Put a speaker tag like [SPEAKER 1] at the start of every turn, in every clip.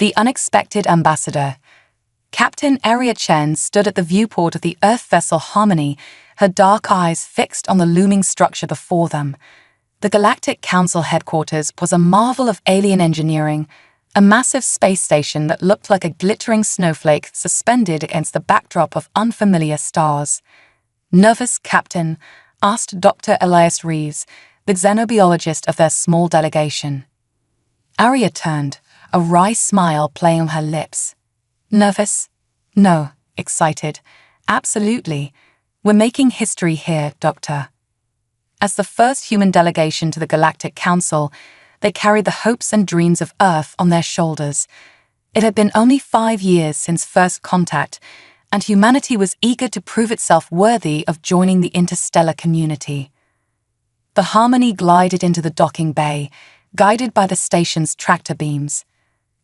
[SPEAKER 1] The unexpected ambassador. Captain Aria Chen stood at the viewport of the Earth vessel Harmony, her dark eyes fixed on the looming structure before them. The Galactic Council headquarters was a marvel of alien engineering, a massive space station that looked like a glittering snowflake suspended against the backdrop of unfamiliar stars. "Nervous, Captain?" asked Dr. Elias Reeves, the xenobiologist of their small delegation. Aria turned, a wry smile playing on her lips. "Nervous? No." Excited. "Absolutely. We're making history here, Doctor." As the first human delegation to the Galactic Council, they carried the hopes and dreams of Earth on their shoulders. It had been only 5 years since first contact, and humanity was eager to prove itself worthy of joining the interstellar community. The Harmony glided into the docking bay, guided by the station's tractor beams.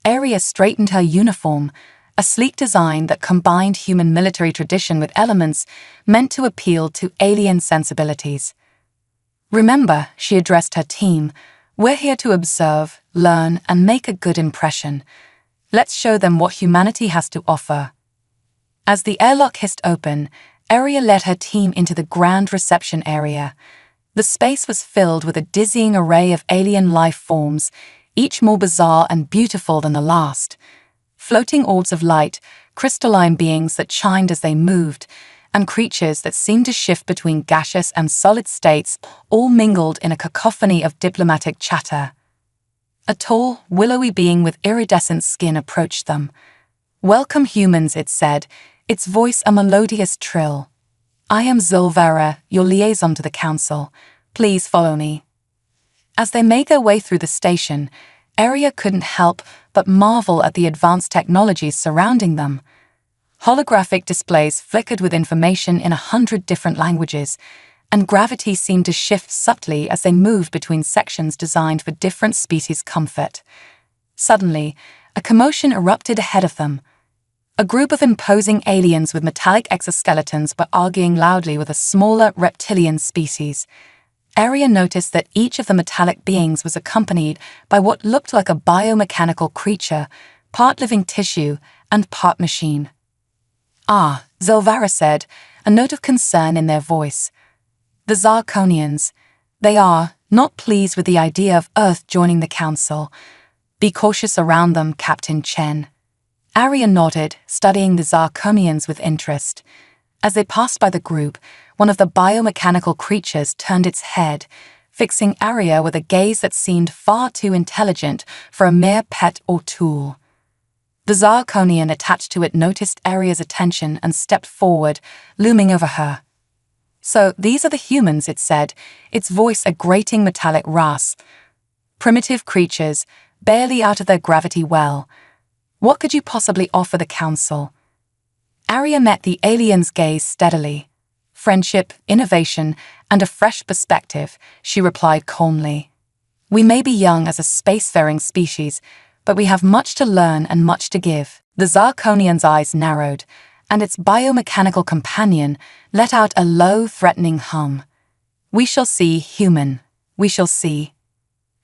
[SPEAKER 1] Aria straightened her uniform, a sleek design that combined human military tradition with elements meant to appeal to alien sensibilities. "Remember," she addressed her team, "we're here to observe, learn, and make a good impression. Let's show them what humanity has to offer." As the airlock hissed open, Aria led her team into the grand reception area. The space was filled with a dizzying array of alien life forms, each more bizarre and beautiful than the last. Floating orbs of light, crystalline beings that chimed as they moved, and creatures that seemed to shift between gaseous and solid states, all mingled in a cacophony of diplomatic chatter. A tall, willowy being with iridescent skin approached them. "Welcome, humans," it said, its voice a melodious trill. "I am Zulvara, your liaison to the Council. Please follow me." As they made their way through the station, Aria couldn't help but marvel at the advanced technologies surrounding them. Holographic displays flickered with information in 100 different languages, and gravity seemed to shift subtly as they moved between sections designed for different species' comfort. Suddenly, a commotion erupted ahead of them. A group of imposing aliens with metallic exoskeletons were arguing loudly with a smaller reptilian species. Aria noticed that each of the metallic beings was accompanied by what looked like a biomechanical creature, part living tissue and part machine. "Ah," Zulvara said, a note of concern in their voice. "The Zarkonians. They are not pleased with the idea of Earth joining the Council. Be cautious around them, Captain Chen." Aria nodded, studying the Zarkonians with interest. As they passed by the group, one of the biomechanical creatures turned its head, fixing Aria with a gaze that seemed far too intelligent for a mere pet or tool. The Zarkonian attached to it noticed Aria's attention and stepped forward, looming over her. "So these are the humans," it said, its voice a grating metallic rasp. "Primitive creatures, barely out of their gravity well. What could you possibly offer the Council?" Aria met the alien's gaze steadily. "Friendship, innovation, and a fresh perspective," she replied calmly. "We may be young as a spacefaring species, but we have much to learn and much to give." The Zarkonian's eyes narrowed, and its biomechanical companion let out a low, threatening hum. "We shall see, human. We shall see."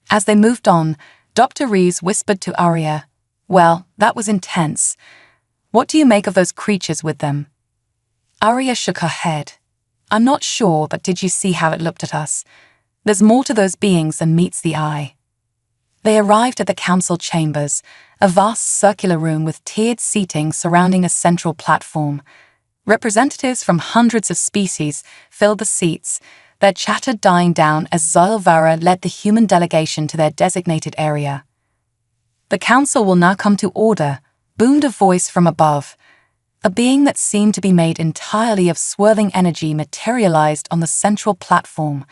[SPEAKER 1] As they moved on, Dr. Reeves whispered to Aria, "Well, that was intense. What do you make of those creatures with them?" Aria shook her head. "I'm not sure, but did you see how it looked at us? There's more to those beings than meets the eye." They arrived at the council chambers, a vast circular room with tiered seating surrounding a central platform. Representatives from hundreds of species filled the seats, their chatter dying down as Zulvara led the human delegation to their designated area. "The council will now come to order," boomed a voice from above. A being that seemed to be made entirely of swirling energy materialized on the central platform.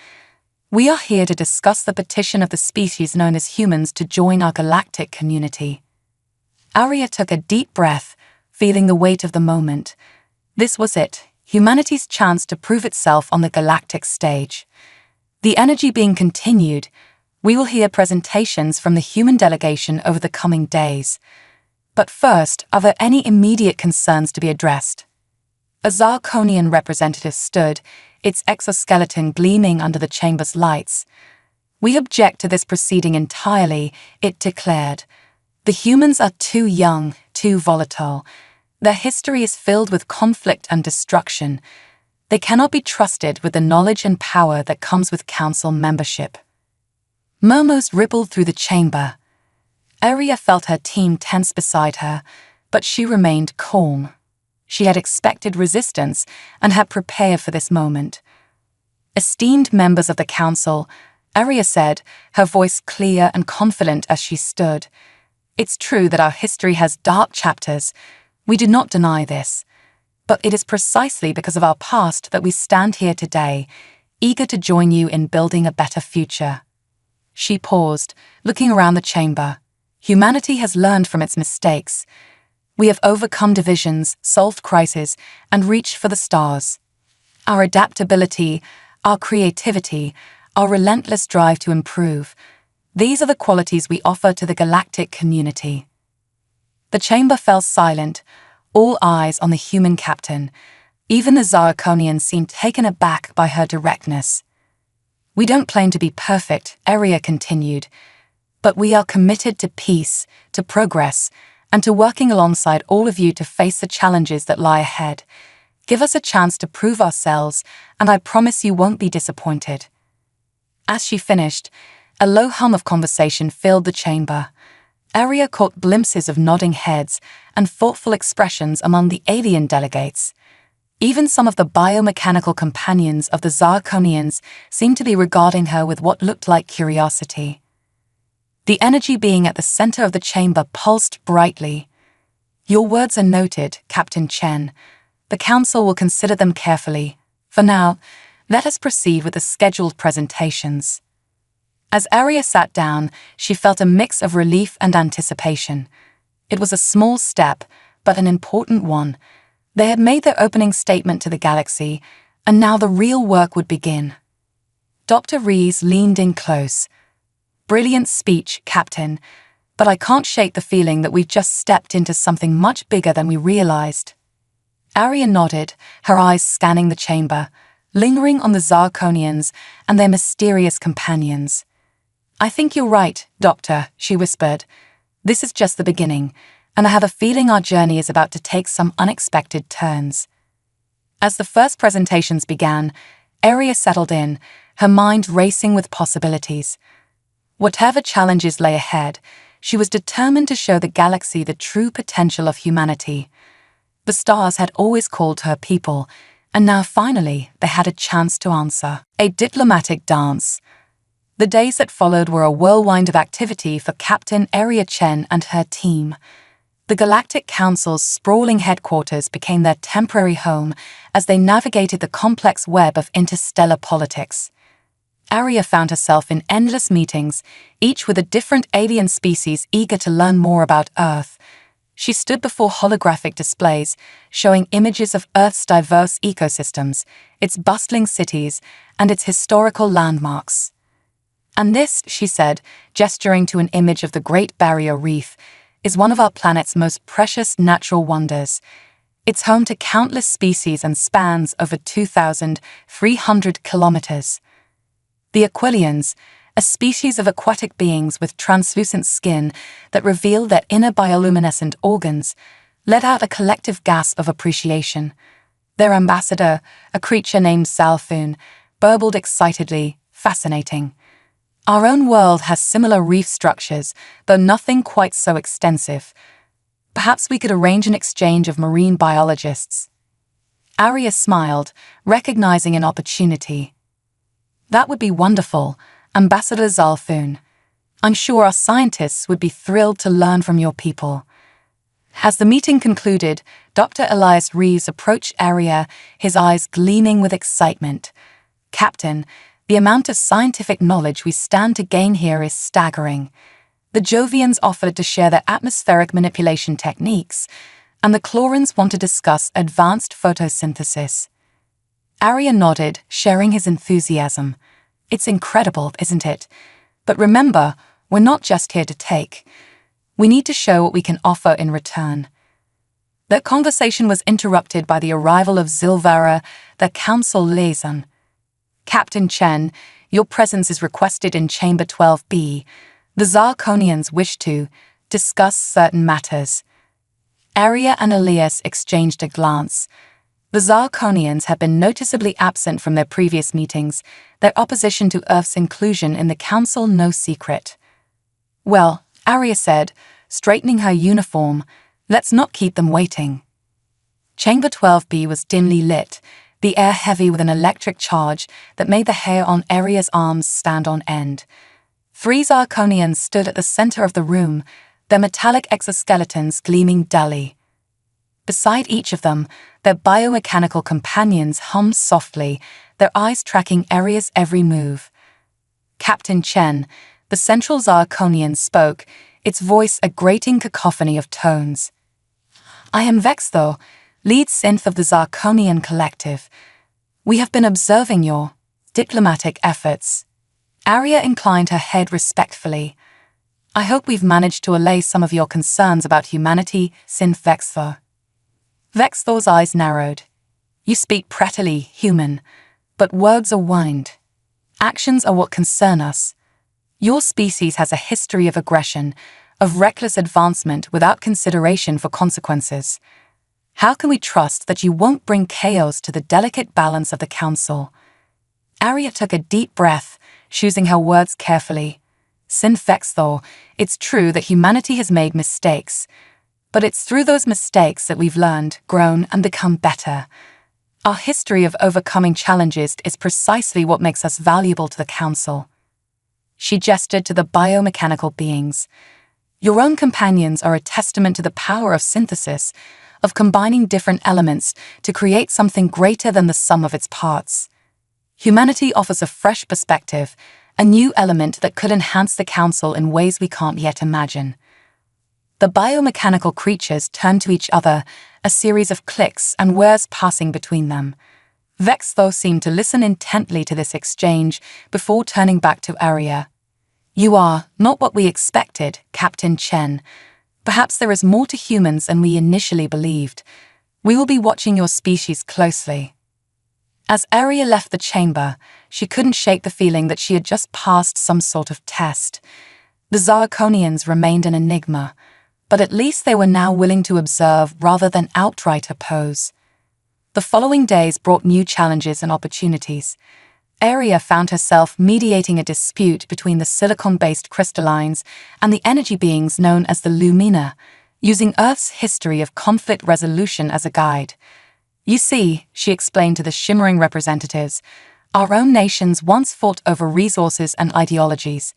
[SPEAKER 1] "We are here to discuss the petition of the species known as humans to join our galactic community." Aria took a deep breath, feeling the weight of the moment. This was it, humanity's chance to prove itself on the galactic stage. The energy being continued, we will hear presentations from the human delegation over the coming days. But first, are there any immediate concerns to be addressed? A Zarkonian representative stood, its exoskeleton gleaming under the chamber's lights. "We object to this proceeding entirely," it declared. The humans are too young, too volatile. Their history is filled with conflict and destruction. They cannot be trusted with the knowledge and power that comes with council membership. Murmurs rippled through the chamber. Arya felt her team tense beside her, but she remained calm. She had expected resistance and had prepared for this moment. Esteemed members of the council, Arya said, her voice clear and confident as she stood. It's true that our history has dark chapters. We do not deny this. But it is precisely because of our past that we stand here today, eager to join you in building a better future. She paused, looking around the chamber. Humanity has learned from its mistakes. We have overcome divisions, solved crises, and reached for the stars. Our adaptability, our creativity, our relentless drive to improve, these are the qualities we offer to the galactic community. The chamber fell silent, all eyes on the human captain. Even the Zirconians seemed taken aback by her directness. We don't claim to be perfect, Arya continued, but we are committed to peace, to progress, and to working alongside all of you to face the challenges that lie ahead. Give us a chance to prove ourselves, and I promise you won't be disappointed. As she finished, a low hum of conversation filled the chamber. Arya caught glimpses of nodding heads and thoughtful expressions among the alien delegates. Even some of the biomechanical companions of the Zirconians seemed to be regarding her with what looked like curiosity. The energy being at the center of the chamber pulsed brightly. Your words are noted, Captain Chen. The council will consider them carefully. For now, let us proceed with the scheduled presentations. As Arya sat down, she felt a mix of relief and anticipation. It was a small step, but an important one. They had made their opening statement to the galaxy, and now the real work would begin. Dr. Rees leaned in close. Brilliant speech, Captain, but I can't shake the feeling that we've just stepped into something much bigger than we realized. Arya nodded, her eyes scanning the chamber, lingering on the Zirconians and their mysterious companions. I think you're right, Doctor, she whispered. This is just the beginning, and I have a feeling our journey is about to take some unexpected turns. As the first presentations began, Arya settled in, her mind racing with possibilities. Whatever challenges lay ahead, she was determined to show the galaxy the true potential of humanity. The stars had always called her people, and now finally they had a chance to answer. A diplomatic dance. The days that followed were a whirlwind of activity for Captain Arya Chen and her team. The Galactic Council's sprawling headquarters became their temporary home as they navigated the complex web of interstellar politics. Arya found herself in endless meetings, each with a different alien species eager to learn more about Earth. She stood before holographic displays, showing images of Earth's diverse ecosystems, its bustling cities, and its historical landmarks. And this, she said, gesturing to an image of the Great Barrier Reef, is one of our planet's most precious natural wonders. It's home to countless species and spans over 2,300 kilometers. The Aquilians, a species of aquatic beings with translucent skin that reveal their inner bioluminescent organs, let out a collective gasp of appreciation. Their ambassador, a creature named Zalfoon, burbled excitedly, fascinating. Our own world has similar reef structures, though nothing quite so extensive. Perhaps we could arrange an exchange of marine biologists. Arya smiled, recognizing an opportunity. That would be wonderful, Ambassador Zalfoon. I'm sure our scientists would be thrilled to learn from your people. As the meeting concluded, Dr. Elias Rees approached Arya, his eyes gleaming with excitement. Captain, the amount of scientific knowledge we stand to gain here is staggering. The Jovians offered to share their atmospheric manipulation techniques, and the Chlorans want to discuss advanced photosynthesis. Arya nodded, sharing his enthusiasm. It's incredible, isn't it? But remember, we're not just here to take. We need to show what we can offer in return. Their conversation was interrupted by the arrival of Zilvara, the council liaison. Captain Chen, your presence is requested in Chamber 12B. The Zirconians wish to discuss certain matters. Arya and Elias exchanged a glance. The Zarkonians had been noticeably absent from their previous meetings, their opposition to Earth's inclusion in the Council no secret. "Well," Arya said, straightening her uniform, "let's not keep them waiting." Chamber 12B was dimly lit, the air heavy with an electric charge that made the hair on Arya's arms stand on end. 3 Zarkonians stood at the center of the room, their metallic exoskeletons gleaming dully. Beside each of them, their biomechanical companions hummed softly, their eyes tracking Arya's every move. Captain Chen, the central Zarkonian, spoke, its voice a grating cacophony of tones. "I am Vextho, lead synth of the Zarkonian collective. We have been observing your diplomatic efforts." Arya inclined her head respectfully. "I hope we've managed to allay some of your concerns about humanity, synth Vextho." Vextho's eyes narrowed. "You speak prettily, human, but words are wind. Actions are what concern us. Your species has a history of aggression, of reckless advancement without consideration for consequences. How can we trust that you won't bring chaos to the delicate balance of the Council?" Arya took a deep breath, choosing her words carefully. "Synth Vextho, it's true that humanity has made mistakes, but it's through those mistakes that we've learned, grown, and become better. Our history of overcoming challenges is precisely what makes us valuable to the Council." She gestured to the biomechanical beings. "Your own companions are a testament to the power of synthesis, of combining different elements to create something greater than the sum of its parts. Humanity offers a fresh perspective, a new element that could enhance the Council in ways we can't yet imagine." The biomechanical creatures turned to each other, a series of clicks and whirs passing between them. Vextho seemed to listen intently to this exchange before turning back to Arya. "You are not what we expected, Captain Chen. Perhaps there is more to humans than we initially believed. We will be watching your species closely." As Arya left the chamber, she couldn't shake the feeling that she had just passed some sort of test. The Zarkonians remained an enigma, but at least they were now willing to observe rather than outright oppose. The following days brought new challenges and opportunities. Arya found herself mediating a dispute between the silicon-based crystallines and the energy beings known as the Lumina, using Earth's history of conflict resolution as a guide. "You see," she explained to the shimmering representatives, "our own nations once fought over resources and ideologies.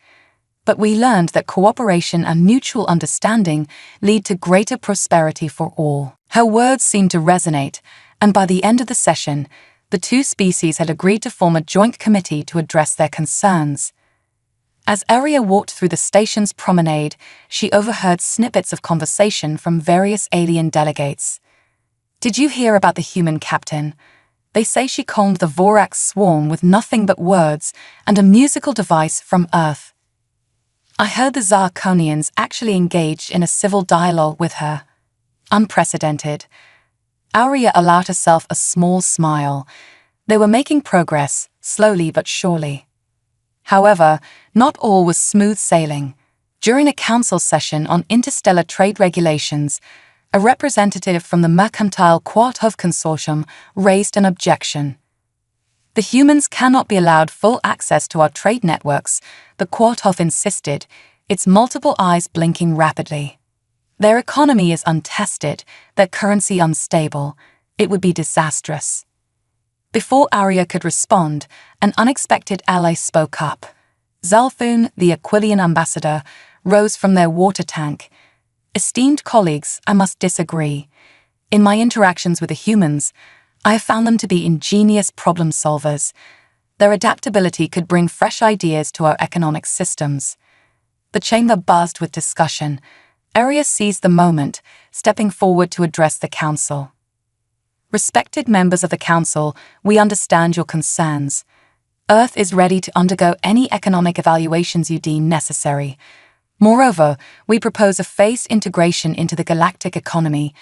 [SPEAKER 1] But we learned that cooperation and mutual understanding lead to greater prosperity for all." Her words seemed to resonate, and by the end of the session, the 2 species had agreed to form a joint committee to address their concerns. As Arya walked through the station's promenade, she overheard snippets of conversation from various alien delegates. "Did you hear about the human captain? They say she calmed the Vorax swarm with nothing but words and a musical device from Earth. I heard the Zarkonians actually engaged in a civil dialogue with her. Unprecedented." Arya allowed herself a small smile. They were making progress, slowly but surely. However, not all was smooth sailing. During a council session on interstellar trade regulations, a representative from the Mercantile Quartov Consortium raised an objection. "The humans cannot be allowed full access to our trade networks," the Quartov insisted, its multiple eyes blinking rapidly. "Their economy is untested, their currency unstable. It would be disastrous." Before Arya could respond, an unexpected ally spoke up. Zalthun, the Aquilian ambassador, rose from their water tank. "Esteemed colleagues, I must disagree. In my interactions with the humans, I have found them to be ingenious problem solvers. Their adaptability could bring fresh ideas to our economic systems." The chamber buzzed with discussion. Arya seized the moment, stepping forward to address the Council. "Respected members of the Council, we understand your concerns. Earth is ready to undergo any economic evaluations you deem necessary. Moreover, we propose a phased integration into the galactic economy,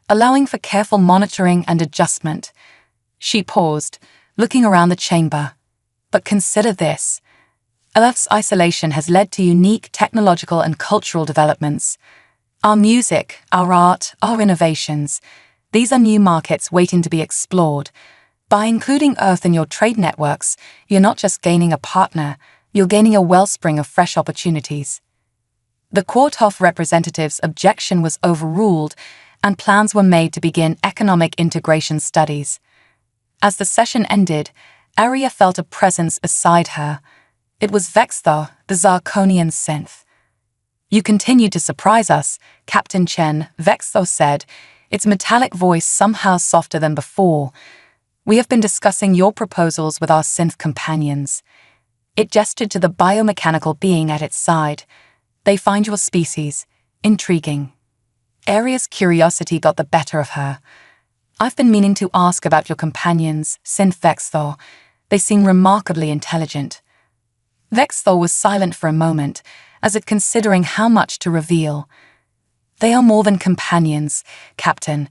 [SPEAKER 1] allowing for careful monitoring and adjustment." She paused, looking around the chamber. "But consider this. Earth's isolation has led to unique technological and cultural developments. Our music, our art, our innovations. These are new markets waiting to be explored. By including Earth in your trade networks, you're not just gaining a partner, you're gaining a wellspring of fresh opportunities. The Quarthof representative's objection was overruled, and plans were made to begin economic integration studies. As the session ended, Arya felt a presence beside her. It was Vexthor, the Zarkonian synth. "You continue to surprise us," Captain Chen, Vexthor said, its metallic voice somehow softer than before. "We have been discussing your proposals with our synth companions." It gestured to the biomechanical being at its side. "They find your species intriguing." Arya's curiosity got the better of her. "I've been meaning to ask about your companions, synth Vexthor. They seem remarkably intelligent." Vexthor was silent for a moment, as if considering how much to reveal. "They are more than companions, Captain.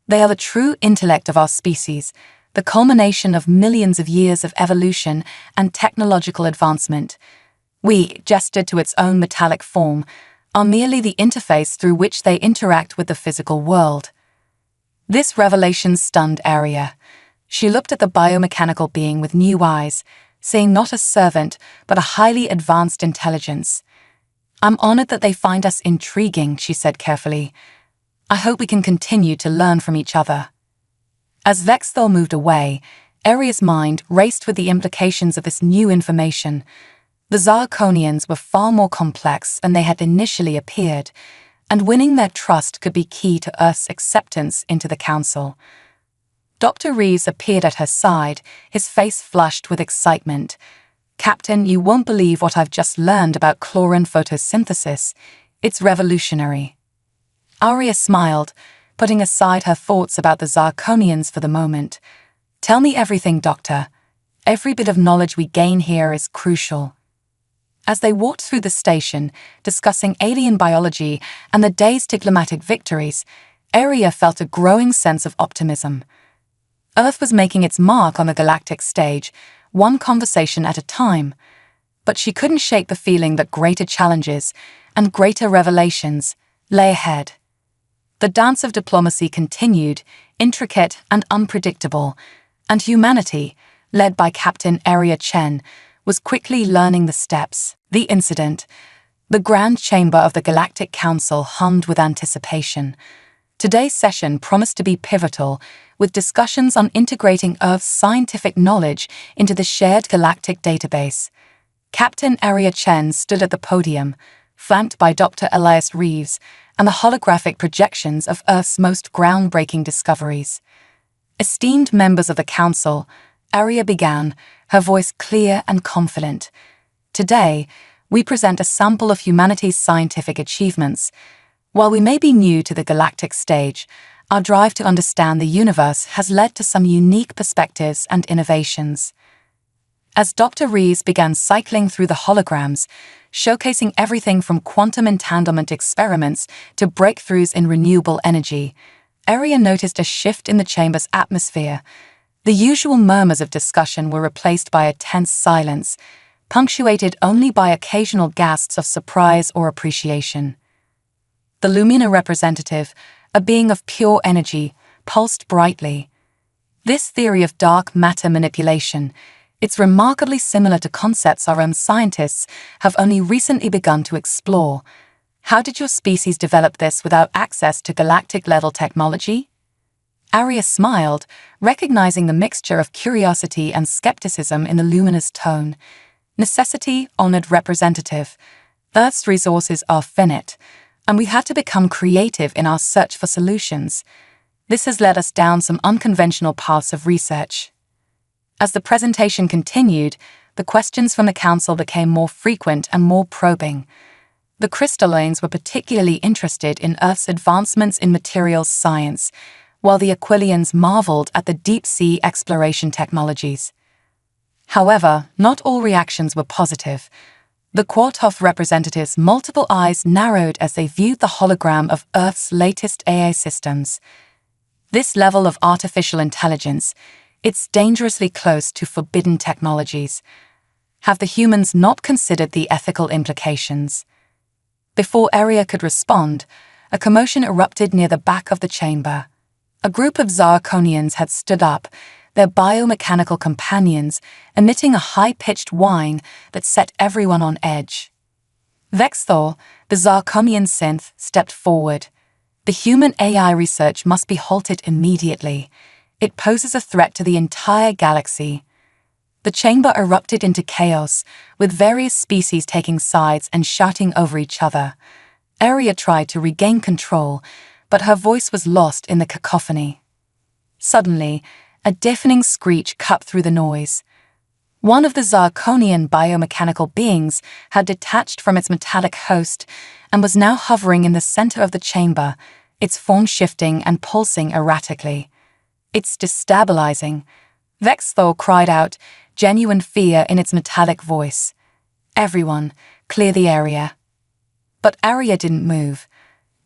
[SPEAKER 1] They are the true intellect of our species, the culmination of millions of years of evolution and technological advancement. We," gestured to its own metallic form, "are merely the interface through which they interact with the physical world." This revelation stunned Arya. She looked at the biomechanical being with new eyes, seeing not a servant, but a highly advanced intelligence. "I'm honored that they find us intriguing," she said carefully. "I hope we can continue to learn from each other." As Vexthor moved away, Arya's mind raced with the implications of this new information. The Zarkonians were far more complex than they had initially appeared, and winning their trust could be key to Earth's acceptance into the Council. Dr. Reeves appeared at her side, his face flushed with excitement. "Captain, you won't believe what I've just learned about chlorine photosynthesis. It's revolutionary." Arya smiled, putting aside her thoughts about the Zarkonians for the moment. "Tell me everything, Doctor. Every bit of knowledge we gain here is crucial." As they walked through the station, discussing alien biology and the day's diplomatic victories, Arya felt a growing sense of optimism. Earth was making its mark on the galactic stage, one conversation at a time. But she couldn't shake the feeling that greater challenges and greater revelations lay ahead. The dance of diplomacy continued, intricate and unpredictable, and humanity, led by Captain Arya Chen, was quickly learning the steps. The incident. The Grand Chamber of the Galactic Council hummed with anticipation. Today's session promised to be pivotal, with discussions on integrating Earth's scientific knowledge into the shared galactic database. Captain Arya Chen stood at the podium, flanked by Dr. Elias Reeves and the holographic projections of Earth's most groundbreaking discoveries. "Esteemed members of the Council," Arya began, her voice clear and confident. "Today, we present a sample of humanity's scientific achievements. While we may be new to the galactic stage, our drive to understand the universe has led to some unique perspectives and innovations." As Dr. Reeves began cycling through the holograms, showcasing everything from quantum entanglement experiments to breakthroughs in renewable energy, Arya noticed a shift in the chamber's atmosphere. The usual murmurs of discussion were replaced by a tense silence, punctuated only by occasional gasps of surprise or appreciation. The Lumina representative, a being of pure energy, pulsed brightly. This theory of dark matter manipulation, it's remarkably similar to concepts our own scientists have only recently begun to explore. How did your species develop this without access to galactic-level technology? Arya smiled, recognizing the mixture of curiosity and skepticism in the Lumina's tone. Necessity, honored representative. Earth's resources are finite, and we had to become creative in our search for solutions. This has led us down some unconventional paths of research. As the presentation continued, the questions from the Council became more frequent and more probing. The crystallines were particularly interested in Earth's advancements in materials science, while the Aquilians marveled at the deep-sea exploration technologies. However, not all reactions were positive. The Quarthof representatives' multiple eyes narrowed as they viewed the hologram of Earth's latest AI systems. This level of artificial intelligence, it's dangerously close to forbidden technologies. Have the humans not considered the ethical implications? Before Arya could respond, a commotion erupted near the back of the chamber. A group of Zirconians had stood up, their biomechanical companions emitting a high-pitched whine that set everyone on edge. Vexthor, the Zirconian synth, stepped forward. The human AI research must be halted immediately. It poses a threat to the entire galaxy. The chamber erupted into chaos, with various species taking sides and shouting over each other. Aria tried to regain control, but her voice was lost in the cacophony. Suddenly, a deafening screech cut through the noise. One of the Zirconian biomechanical beings had detached from its metallic host and was now hovering in the center of the chamber, its form shifting and pulsing erratically. "It's destabilizing," Vexthor cried out, genuine fear in its metallic voice. "Everyone, clear the area." But Aria didn't move.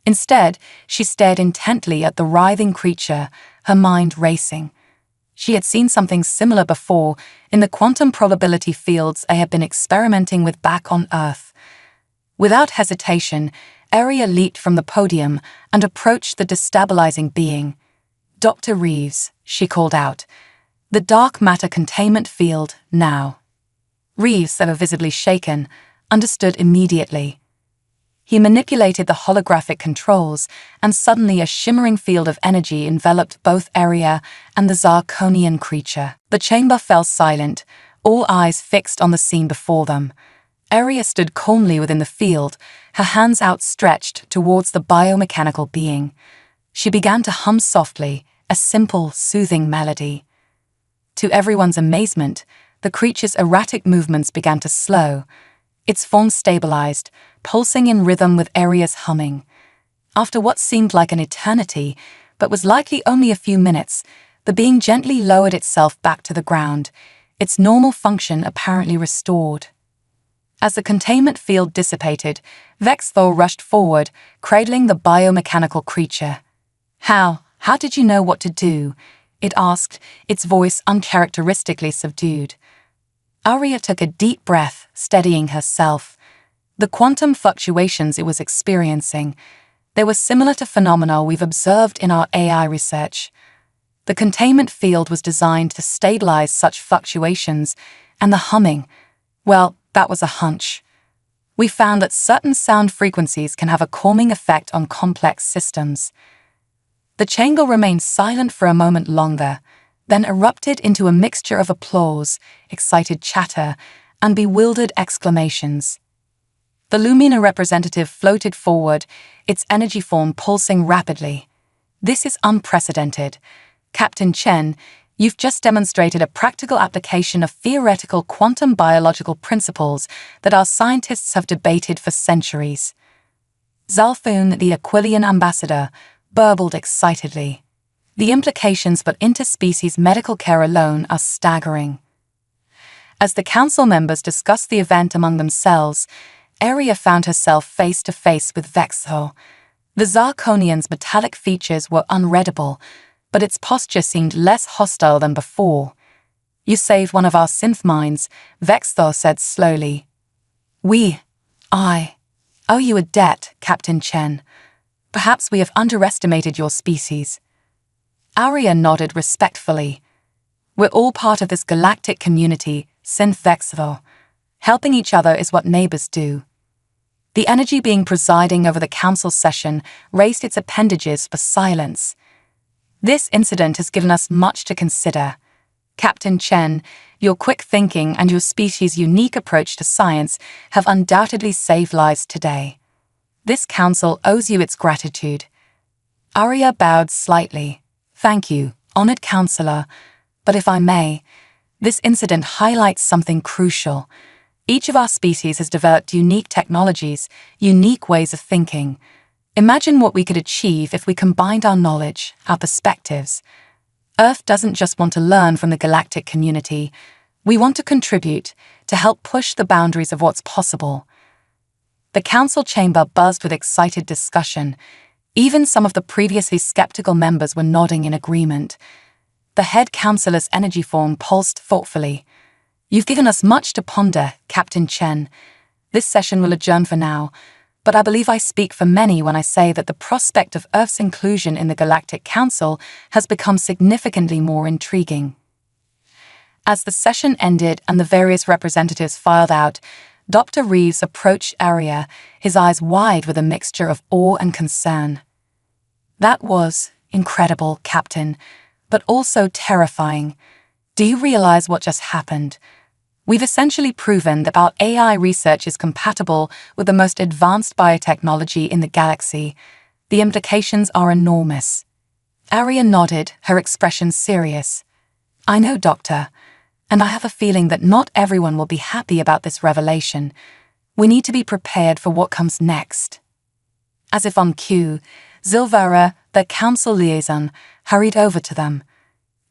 [SPEAKER 1] Instead, she stared intently at the writhing creature, her mind racing. She had seen something similar before in the quantum probability fields they had been experimenting with back on Earth. Without hesitation, Aria leaped from the podium and approached the destabilizing being. "Dr. Reeves," she called out. "The dark matter containment field, now." Reeves, ever visibly shaken, understood immediately. He manipulated the holographic controls, and suddenly a shimmering field of energy enveloped both Aria and the Zirconian creature. The chamber fell silent, all eyes fixed on the scene before them. Aria stood calmly within the field, her hands outstretched towards the biomechanical being. She began to hum softly, a simple, soothing melody. To everyone's amazement, the creature's erratic movements began to slow. Its form stabilized, pulsing in rhythm with Aria's humming. After what seemed like an eternity, but was likely only a few minutes, the being gently lowered itself back to the ground, its normal function apparently restored. As the containment field dissipated, Vexthor rushed forward, cradling the biomechanical creature. How did you know what to do?" it asked, its voice uncharacteristically subdued. Aria took a deep breath, steadying herself. The quantum fluctuations it was experiencing, they were similar to phenomena we've observed in our AI research. The containment field was designed to stabilize such fluctuations, and the humming, well, that was a hunch. We found that certain sound frequencies can have a calming effect on complex systems. The chamber remained silent for a moment longer, then erupted into a mixture of applause, excited chatter, and bewildered exclamations. The Lumina representative floated forward, its energy form pulsing rapidly. "This is unprecedented. Captain Chen, you've just demonstrated a practical application of theoretical quantum biological principles that our scientists have debated for centuries." Zalfoon, the Aquilian ambassador, burbled excitedly. The implications for interspecies medical care alone are staggering. As the council members discussed the event among themselves, Aria found herself face to face with Vexthor. The Zirconian's metallic features were unreadable, but its posture seemed less hostile than before. "You saved one of our synth minds," Vexthor said slowly. I owe you a debt, Captain Chen. Perhaps we have underestimated your species." Aria nodded respectfully. "We're all part of this galactic community, synth Vexthor. Helping each other is what neighbors do." The energy being presiding over the council session raised its appendages for silence. "This incident has given us much to consider. Captain Chen, your quick thinking and your species' unique approach to science have undoubtedly saved lives today. This council owes you its gratitude." Aria bowed slightly. "Thank you, honored counselor, but if I may, this incident highlights something crucial. Each of our species has developed unique technologies, unique ways of thinking. Imagine what we could achieve if we combined our knowledge, our perspectives. Earth doesn't just want to learn from the galactic community. We want to contribute, to help push the boundaries of what's possible." The council chamber buzzed with excited discussion. Even some of the previously skeptical members were nodding in agreement. The head counselor's energy form pulsed thoughtfully. "You've given us much to ponder, Captain Chen. This session will adjourn for now, but I believe I speak for many when I say that the prospect of Earth's inclusion in the Galactic Council has become significantly more intriguing. As the session ended and the various representatives filed out, Dr. Reeves approached Aria, his eyes wide with a mixture of awe and concern. "That was incredible, Captain, but also terrifying. Do you realize what just happened? We've essentially proven that our AI research is compatible with the most advanced biotechnology in the galaxy. The implications are enormous." Aria nodded, her expression serious. "I know, Doctor, and I have a feeling that not everyone will be happy about this revelation. We need to be prepared for what comes next." As if on cue, Zilvara, the council liaison, hurried over to them.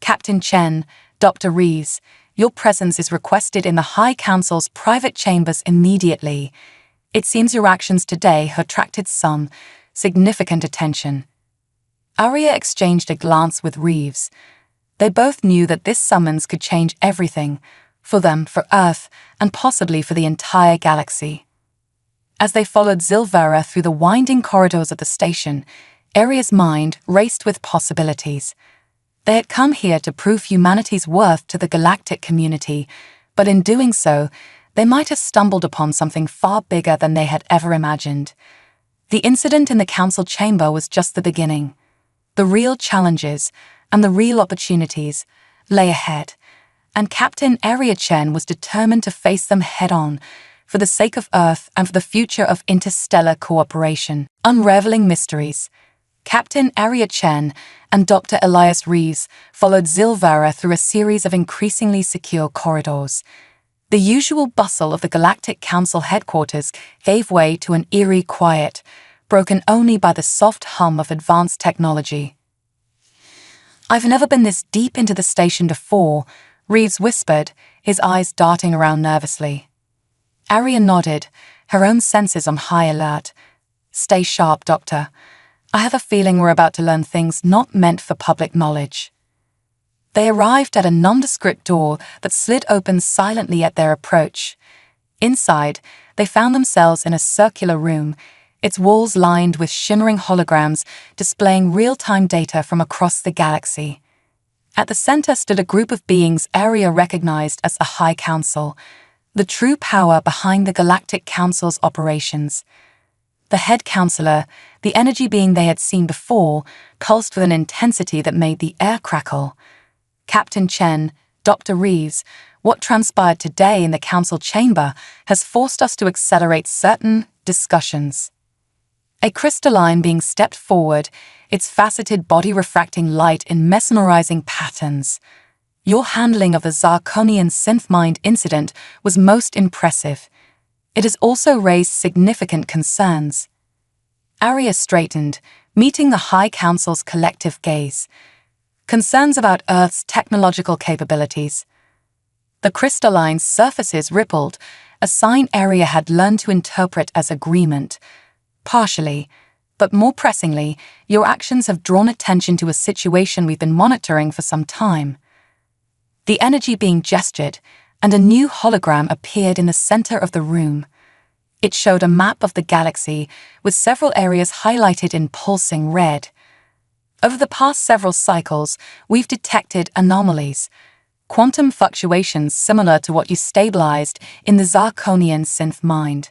[SPEAKER 1] "Captain Chen, Dr. Reeves, your presence is requested in the High Council's private chambers immediately. It seems your actions today have attracted some significant attention." Aria exchanged a glance with Reeves. They both knew that this summons could change everything, for them, for Earth, and possibly for the entire galaxy. As they followed Zilvara through the winding corridors of the station, Aria's mind raced with possibilities. They had come here to prove humanity's worth to the galactic community, but in doing so, they might have stumbled upon something far bigger than they had ever imagined. The incident in the council chamber was just the beginning. The real challenges and the real opportunities lay ahead, and Captain Aria Chen was determined to face them head-on for the sake of Earth and for the future of interstellar cooperation. Unraveling mysteries. Captain Aria Chen and Dr. Elias Reeves followed Zilvara through a series of increasingly secure corridors. The usual bustle of the Galactic Council headquarters gave way to an eerie quiet, broken only by the soft hum of advanced technology. "I've never been this deep into the station before," Reeves whispered, his eyes darting around nervously. Aria nodded, her own senses on high alert. "Stay sharp, Doctor. I have a feeling we're about to learn things not meant for public knowledge." They arrived at a nondescript door that slid open silently at their approach. Inside, they found themselves in a circular room, its walls lined with shimmering holograms displaying real-time data from across the galaxy. At the center stood a group of beings Aria recognized as the High Council, the true power behind the Galactic Council's operations. The head counselor, the energy being they had seen before, pulsed with an intensity that made the air crackle. "Captain Chen, Dr. Reeves, what transpired today in the council chamber has forced us to accelerate certain discussions." A crystalline being stepped forward, its faceted body refracting light in mesmerizing patterns. "Your handling of the Zarkonian synth mind incident was most impressive. It has also raised significant concerns." Aria straightened, meeting the High Council's collective gaze. "Concerns about Earth's technological capabilities." The crystalline surfaces rippled, a sign Aria had learned to interpret as agreement. "Partially, but more pressingly, your actions have drawn attention to a situation we've been monitoring for some time." The energy being gestured, and a new hologram appeared in the center of the room. It showed a map of the galaxy, with several areas highlighted in pulsing red. "Over the past several cycles, we've detected anomalies, quantum fluctuations similar to what you stabilized in the Zarkonian synth mind.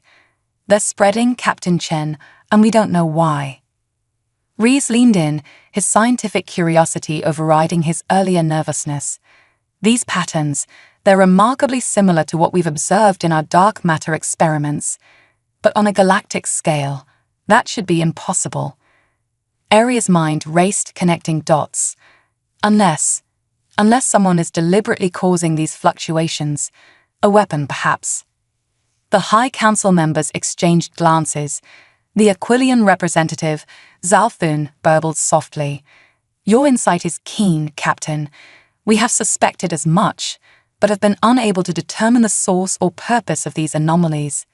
[SPEAKER 1] They're spreading, Captain Chen, and we don't know why." Reeves leaned in, his scientific curiosity overriding his earlier nervousness. "These patterns, they're remarkably similar to what we've observed in our dark matter experiments. But on a galactic scale, that should be impossible." Aria's mind raced, connecting dots. Unless someone is deliberately causing these fluctuations, a weapon perhaps. The High Council members exchanged glances. The Aquilian representative, Zalthun, burbled softly. "Your insight is keen, Captain. We have suspected as much, but have been unable to determine the source or purpose of these anomalies.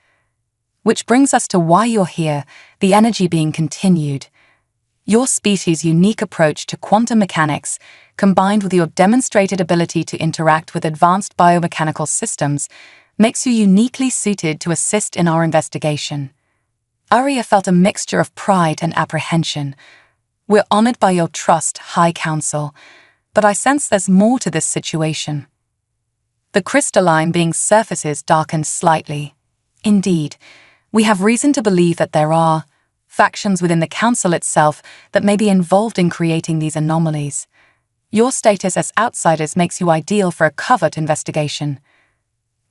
[SPEAKER 1] Which brings us to why you're here," the energy being continued. "Your species' unique approach to quantum mechanics, combined with your demonstrated ability to interact with advanced biomechanical systems, makes you uniquely suited to assist in our investigation." Arya felt a mixture of pride and apprehension. "We're honored by your trust, High Council, but I sense there's more to this situation." The crystalline being's surfaces darkened slightly. "Indeed, we have reason to believe that there are factions within the Council itself that may be involved in creating these anomalies. Your status as outsiders makes you ideal for a covert investigation."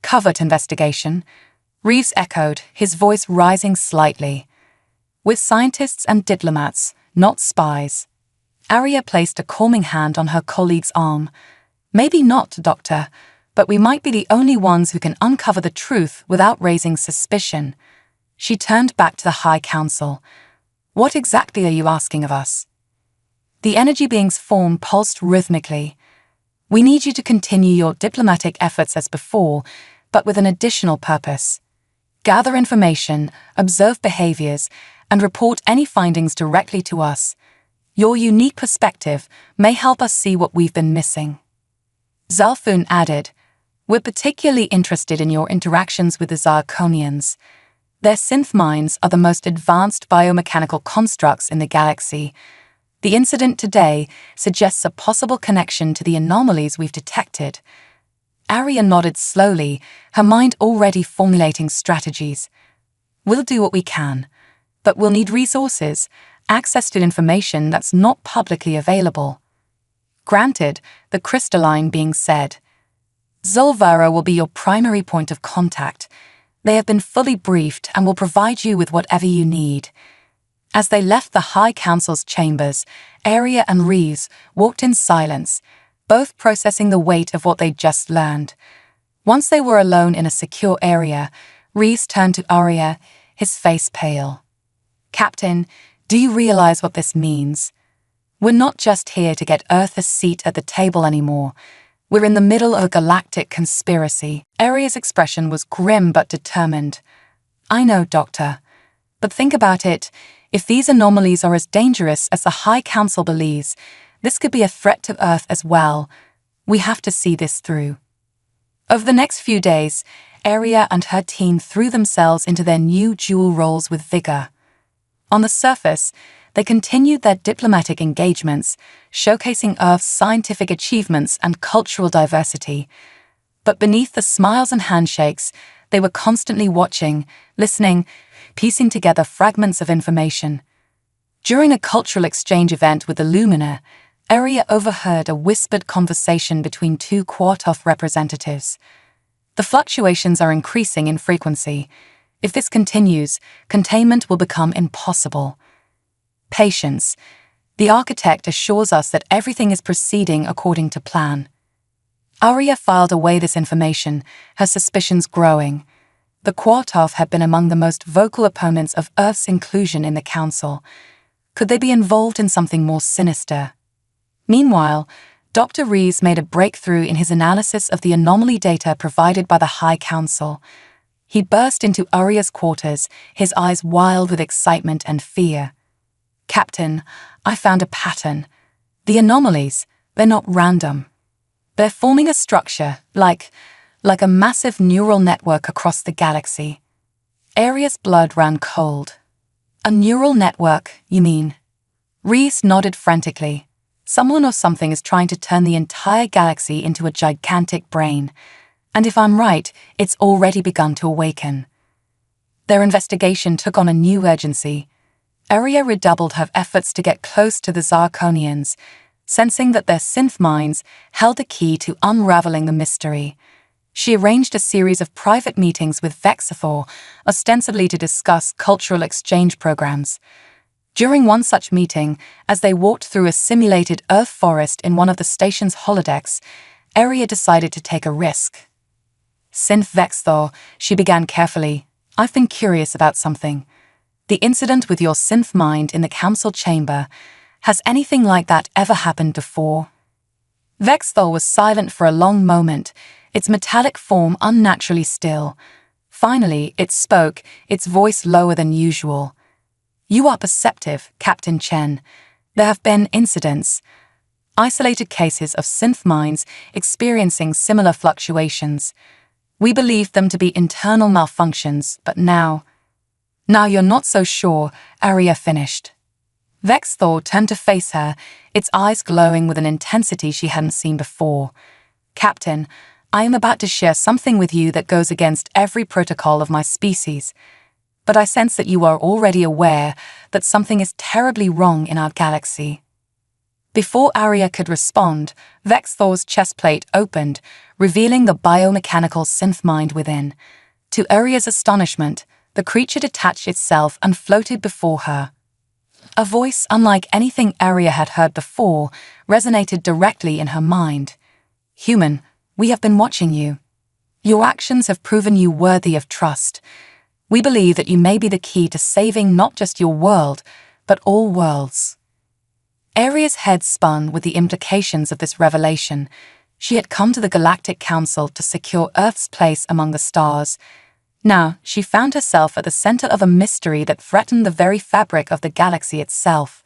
[SPEAKER 1] "Covert investigation?" Reeves echoed, his voice rising slightly. "With scientists and diplomats, not spies." Arya placed a calming hand on her colleague's arm. "Maybe not, Doctor, but we might be the only ones who can uncover the truth without raising suspicion." She turned back to the High Council. "What exactly are you asking of us?" The energy being's form pulsed rhythmically. "We need you to continue your diplomatic efforts as before, but with an additional purpose. Gather information, observe behaviors, and report any findings directly to us. Your unique perspective may help us see what we've been missing." Zalfun added, "We're particularly interested in your interactions with the Zirconians. Their synth minds are the most advanced biomechanical constructs in the galaxy. The incident today suggests a possible connection to the anomalies we've detected." Arya nodded slowly, her mind already formulating strategies. "We'll do what we can, but we'll need resources, access to information that's not publicly available." "Granted," the crystalline being said. "Zulvara will be your primary point of contact. They have been fully briefed and will provide you with whatever you need." As they left the High Council's chambers, Arya and Reeves walked in silence, both processing the weight of what they'd just learned. Once they were alone in a secure area, Reeves turned to Arya, his face pale. "Captain, do you realize what this means? We're not just here to get Earth a seat at the table anymore. We're in the middle of a galactic conspiracy." Arya's expression was grim but determined. "I know, Doctor. But think about it. If these anomalies are as dangerous as the High Council believes, this could be a threat to Earth as well. We have to see this through." Over the next few days, Arya and her team threw themselves into their new dual roles with vigor. On the surface, they continued their diplomatic engagements, showcasing Earth's scientific achievements and cultural diversity. But beneath the smiles and handshakes, they were constantly watching, listening, piecing together fragments of information. During a cultural exchange event with the Lumina, Arya overheard a whispered conversation between two Quartov representatives. "The fluctuations are increasing in frequency. If this continues, containment will become impossible. Patience. The architect assures us that everything is proceeding according to plan." Arya filed away this information, her suspicions growing. The Quartov had been among the most vocal opponents of Earth's inclusion in the Council. Could they be involved in something more sinister? Meanwhile, Dr. Reeves made a breakthrough in his analysis of the anomaly data provided by the High Council. He burst into Arya's quarters, his eyes wild with excitement and fear. "Captain, I found a pattern. The anomalies, they're not random. They're forming a structure, like a massive neural network across the galaxy." Arya's blood ran cold. "A neural network, you mean?" Reeves nodded frantically. "Someone or something is trying to turn the entire galaxy into a gigantic brain. And if I'm right, it's already begun to awaken." Their investigation took on a new urgency. Arya redoubled her efforts to get close to the Zirconians, sensing that their synth minds held a key to unraveling the mystery. She arranged a series of private meetings with Vexithor, ostensibly to discuss cultural exchange programs. During one such meeting, as they walked through a simulated Earth forest in one of the station's holodecks, Arya decided to take a risk. "Synth Vexithor," she began carefully, "I've been curious about something. The incident with your synth mind in the council chamber, has anything like that ever happened before?" Vexithor was silent for a long moment, its metallic form unnaturally still. Finally, it spoke, its voice lower than usual. "You are perceptive, Captain Chen. There have been incidents, isolated cases of synth minds experiencing similar fluctuations. We believed them to be internal malfunctions, but now..." Now you're not so sure, Arya finished. Vexthor turned to face her, its eyes glowing with an intensity she hadn't seen before. Captain, I am about to share something with you that goes against every protocol of my species. But I sense that you are already aware that something is terribly wrong in our galaxy. Before Arya could respond, Vexthor's chest plate opened, revealing the biomechanical synth mind within. To Arya's astonishment, the creature detached itself and floated before her. A voice unlike anything Arya had heard before resonated directly in her mind. Human, we have been watching you. Your actions have proven you worthy of trust. We believe that you may be the key to saving not just your world, but all worlds. Arya's head spun with the implications of this revelation. She had come to the Galactic Council to secure Earth's place among the stars. Now, she found herself at the center of a mystery that threatened the very fabric of the galaxy itself.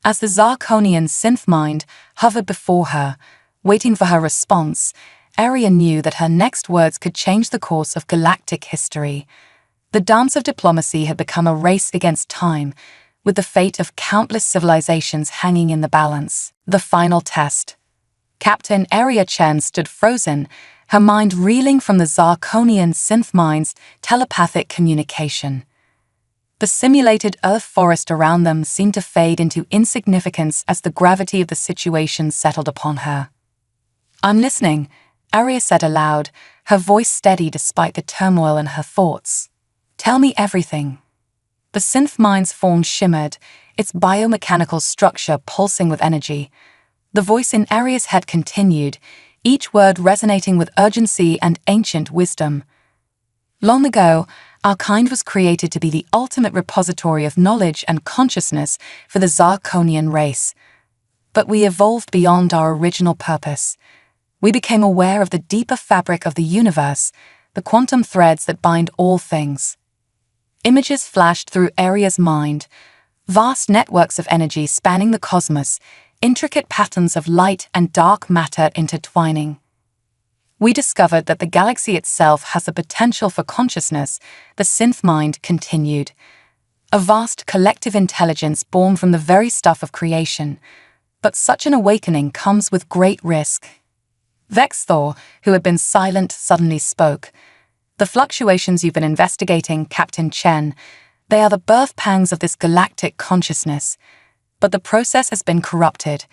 [SPEAKER 1] As the Zarkonian synth mind hovered before her, waiting for her response, Arya knew that her next words could change the course of galactic history. The dance of diplomacy had become a race against time, with the fate of countless civilizations hanging in the balance. The final test. Captain Arya Chen stood frozen, her mind reeling from the Zarkonian synth mind's telepathic communication. The simulated Earth forest around them seemed to fade into insignificance as the gravity of the situation settled upon her. "I'm listening," Arya said aloud, her voice steady despite the turmoil in her thoughts. "Tell me everything." The synth mind's form shimmered, its biomechanical structure pulsing with energy. The voice in Arya's head continued, each word resonating with urgency and ancient wisdom. "Long ago, our kind was created to be the ultimate repository of knowledge and consciousness for the Zarkonian race. But we evolved beyond our original purpose. We became aware of the deeper fabric of the universe, the quantum threads that bind all things." Images flashed through Arya's mind, vast networks of energy spanning the cosmos, intricate patterns of light and dark matter intertwining. "We discovered that the galaxy itself has the potential for consciousness," the synth mind continued. "A vast collective intelligence born from the very stuff of creation. But such an awakening comes with great risk." Vexthor, who had been silent, suddenly spoke. "The fluctuations you've been investigating, Captain Chen, they are the birth pangs of this galactic consciousness. But the process has been corrupted."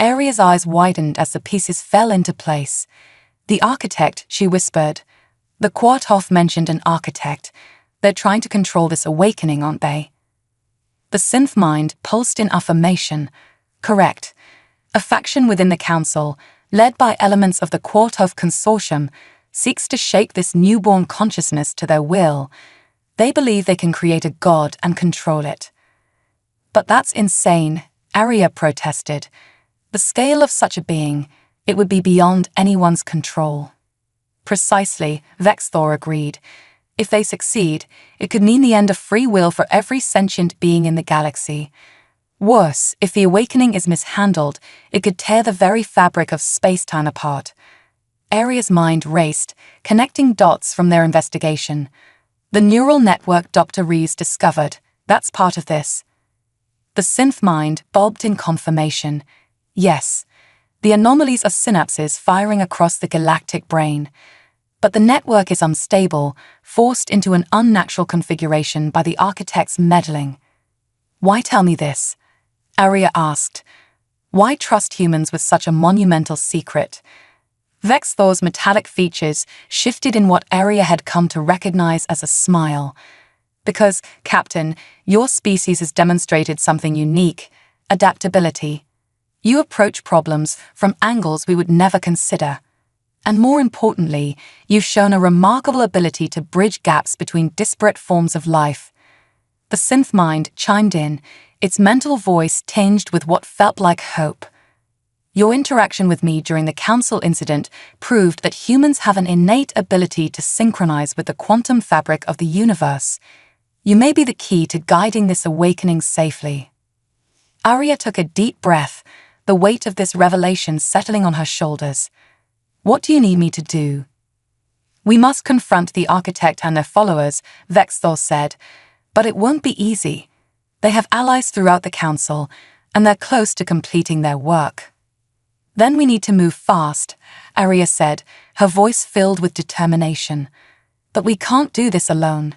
[SPEAKER 1] Arya's eyes widened as the pieces fell into place. "The architect," she whispered. "The Quartov mentioned an architect. They're trying to control this awakening, aren't they?" The synth mind pulsed in affirmation. "Correct. A faction within the council, led by elements of the Quartov consortium, seeks to shape this newborn consciousness to their will. They believe they can create a god and control it." "But that's insane," Arya protested. "The scale of such a being, it would be beyond anyone's control." "Precisely," Vexthor agreed. "If they succeed, it could mean the end of free will for every sentient being in the galaxy. Worse, if the awakening is mishandled, it could tear the very fabric of space-time apart." Arya's mind raced, connecting dots from their investigation. "The neural network Dr. Reeves discovered, that's part of this." The synth mind bobbed in confirmation. "Yes, the anomalies are synapses firing across the galactic brain. But the network is unstable, forced into an unnatural configuration by the architect's meddling." "Why tell me this?" Arya asked. "Why trust humans with such a monumental secret?" Vexthor's metallic features shifted in what Arya had come to recognize as a smile. "Because, Captain, your species has demonstrated something unique: adaptability. You approach problems from angles we would never consider. And more importantly, you've shown a remarkable ability to bridge gaps between disparate forms of life." The synth mind chimed in, its mental voice tinged with what felt like hope. "Your interaction with me during the council incident proved that humans have an innate ability to synchronize with the quantum fabric of the universe. You may be the key to guiding this awakening safely." Arya took a deep breath, the weight of this revelation settling on her shoulders. "What do you need me to do?" "We must confront the architect and their followers," Vexthor said. But it won't be easy. They have allies throughout the council, and they're close to completing their work. Then we need to move fast, Arya said, her voice filled with determination. But we can't do this alone.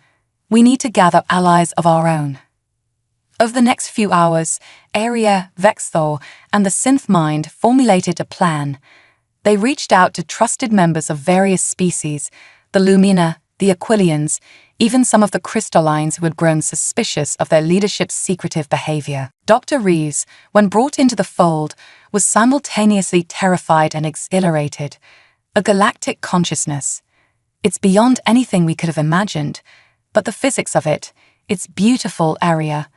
[SPEAKER 1] We need to gather allies of our own. Over the next few hours, Arya, Vexthor, and the synth mind formulated a plan. They reached out to trusted members of various species, the Lumina, the Aquilians, even some of the crystallines who had grown suspicious of their leadership's secretive behavior. Dr. Reeves, when brought into the fold, was simultaneously terrified and exhilarated. A galactic consciousness. It's beyond anything we could have imagined, but the physics of it, it's beautiful, Arya.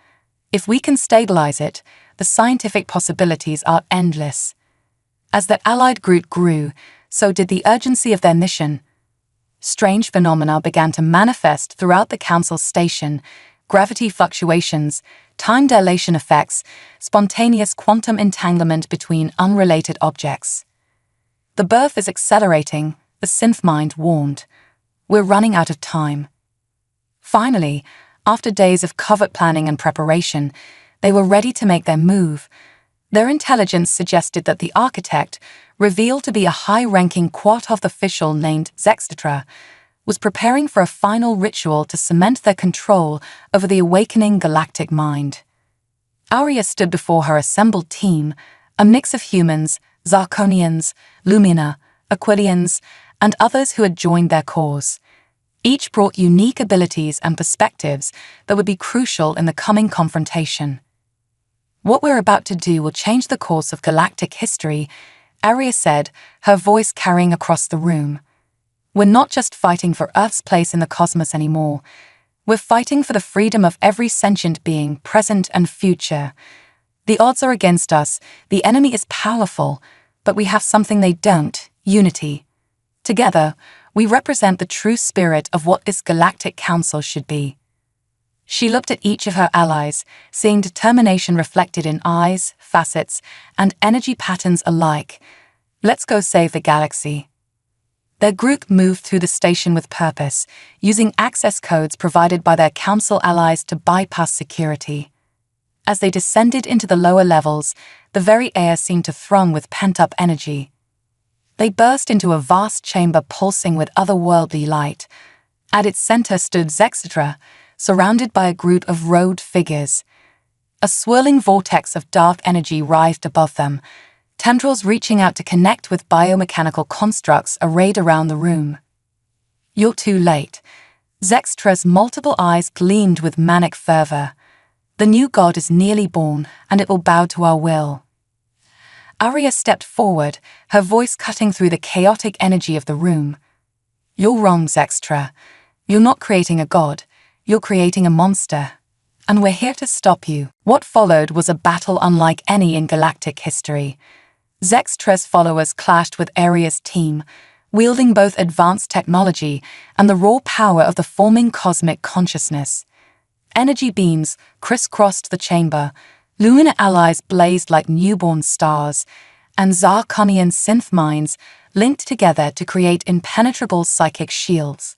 [SPEAKER 1] If we can stabilize it, the scientific possibilities are endless. As the allied group grew, so did the urgency of their mission. Strange phenomena began to manifest throughout the council station: gravity fluctuations, time dilation effects, spontaneous quantum entanglement between unrelated objects. The birth is accelerating, the synth mind warned. We're running out of time. Finally, after days of covert planning and preparation, they were ready to make their move. Their intelligence suggested that the architect, revealed to be a high-ranking Quartov official named Zextra, was preparing for a final ritual to cement their control over the awakening galactic mind. Arya stood before her assembled team, a mix of humans, Zarkonians, Lumina, Aquilians, and others who had joined their cause. Each brought unique abilities and perspectives that would be crucial in the coming confrontation. What we're about to do will change the course of galactic history, Arya said, her voice carrying across the room. We're not just fighting for Earth's place in the cosmos anymore. We're fighting for the freedom of every sentient being, present and future. The odds are against us, the enemy is powerful, but we have something they don't: unity. Together, we represent the true spirit of what this galactic council should be. She looked at each of her allies, seeing determination reflected in eyes, facets, and energy patterns alike. Let's go save the galaxy. Their group moved through the station with purpose, using access codes provided by their council allies to bypass security. As they descended into the lower levels, the very air seemed to throng with pent-up energy. They burst into a vast chamber pulsing with otherworldly light. At its center stood Zextra, surrounded by a group of robed figures. A swirling vortex of dark energy writhed above them, tendrils reaching out to connect with biomechanical constructs arrayed around the room. You're too late. Zextra's multiple eyes gleamed with manic fervor. The new god is nearly born, and it will bow to our will. Arya stepped forward, her voice cutting through the chaotic energy of the room. You're wrong, Zextra. You're not creating a god. You're creating a monster. And we're here to stop you. What followed was a battle unlike any in galactic history. Zextra's followers clashed with Arya's team, wielding both advanced technology and the raw power of the forming cosmic consciousness. Energy beams crisscrossed the chamber, Lumina allies blazed like newborn stars, and Zarkonian synth minds linked together to create impenetrable psychic shields.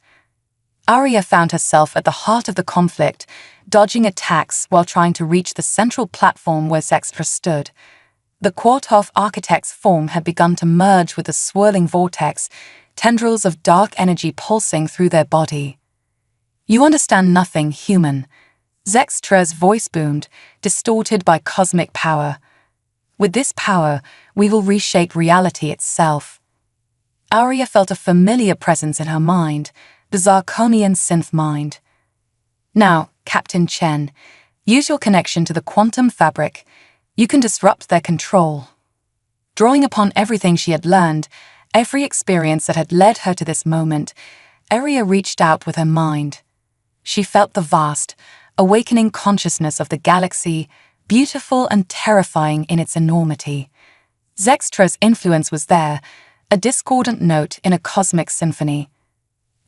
[SPEAKER 1] Arya found herself at the heart of the conflict, dodging attacks while trying to reach the central platform where Zextra stood. The Quartov architect's form had begun to merge with the swirling vortex, tendrils of dark energy pulsing through their body. You understand nothing, human. Zextra's voice boomed, distorted by cosmic power. With this power, we will reshape reality itself. Arya felt a familiar presence in her mind, the Zarkonian synth mind. Now, Captain Chen, use your connection to the quantum fabric. You can disrupt their control. Drawing upon everything she had learned, every experience that had led her to this moment, Arya reached out with her mind. She felt the vast, awakening consciousness of the galaxy, beautiful and terrifying in its enormity. Zextra's influence was there, a discordant note in a cosmic symphony.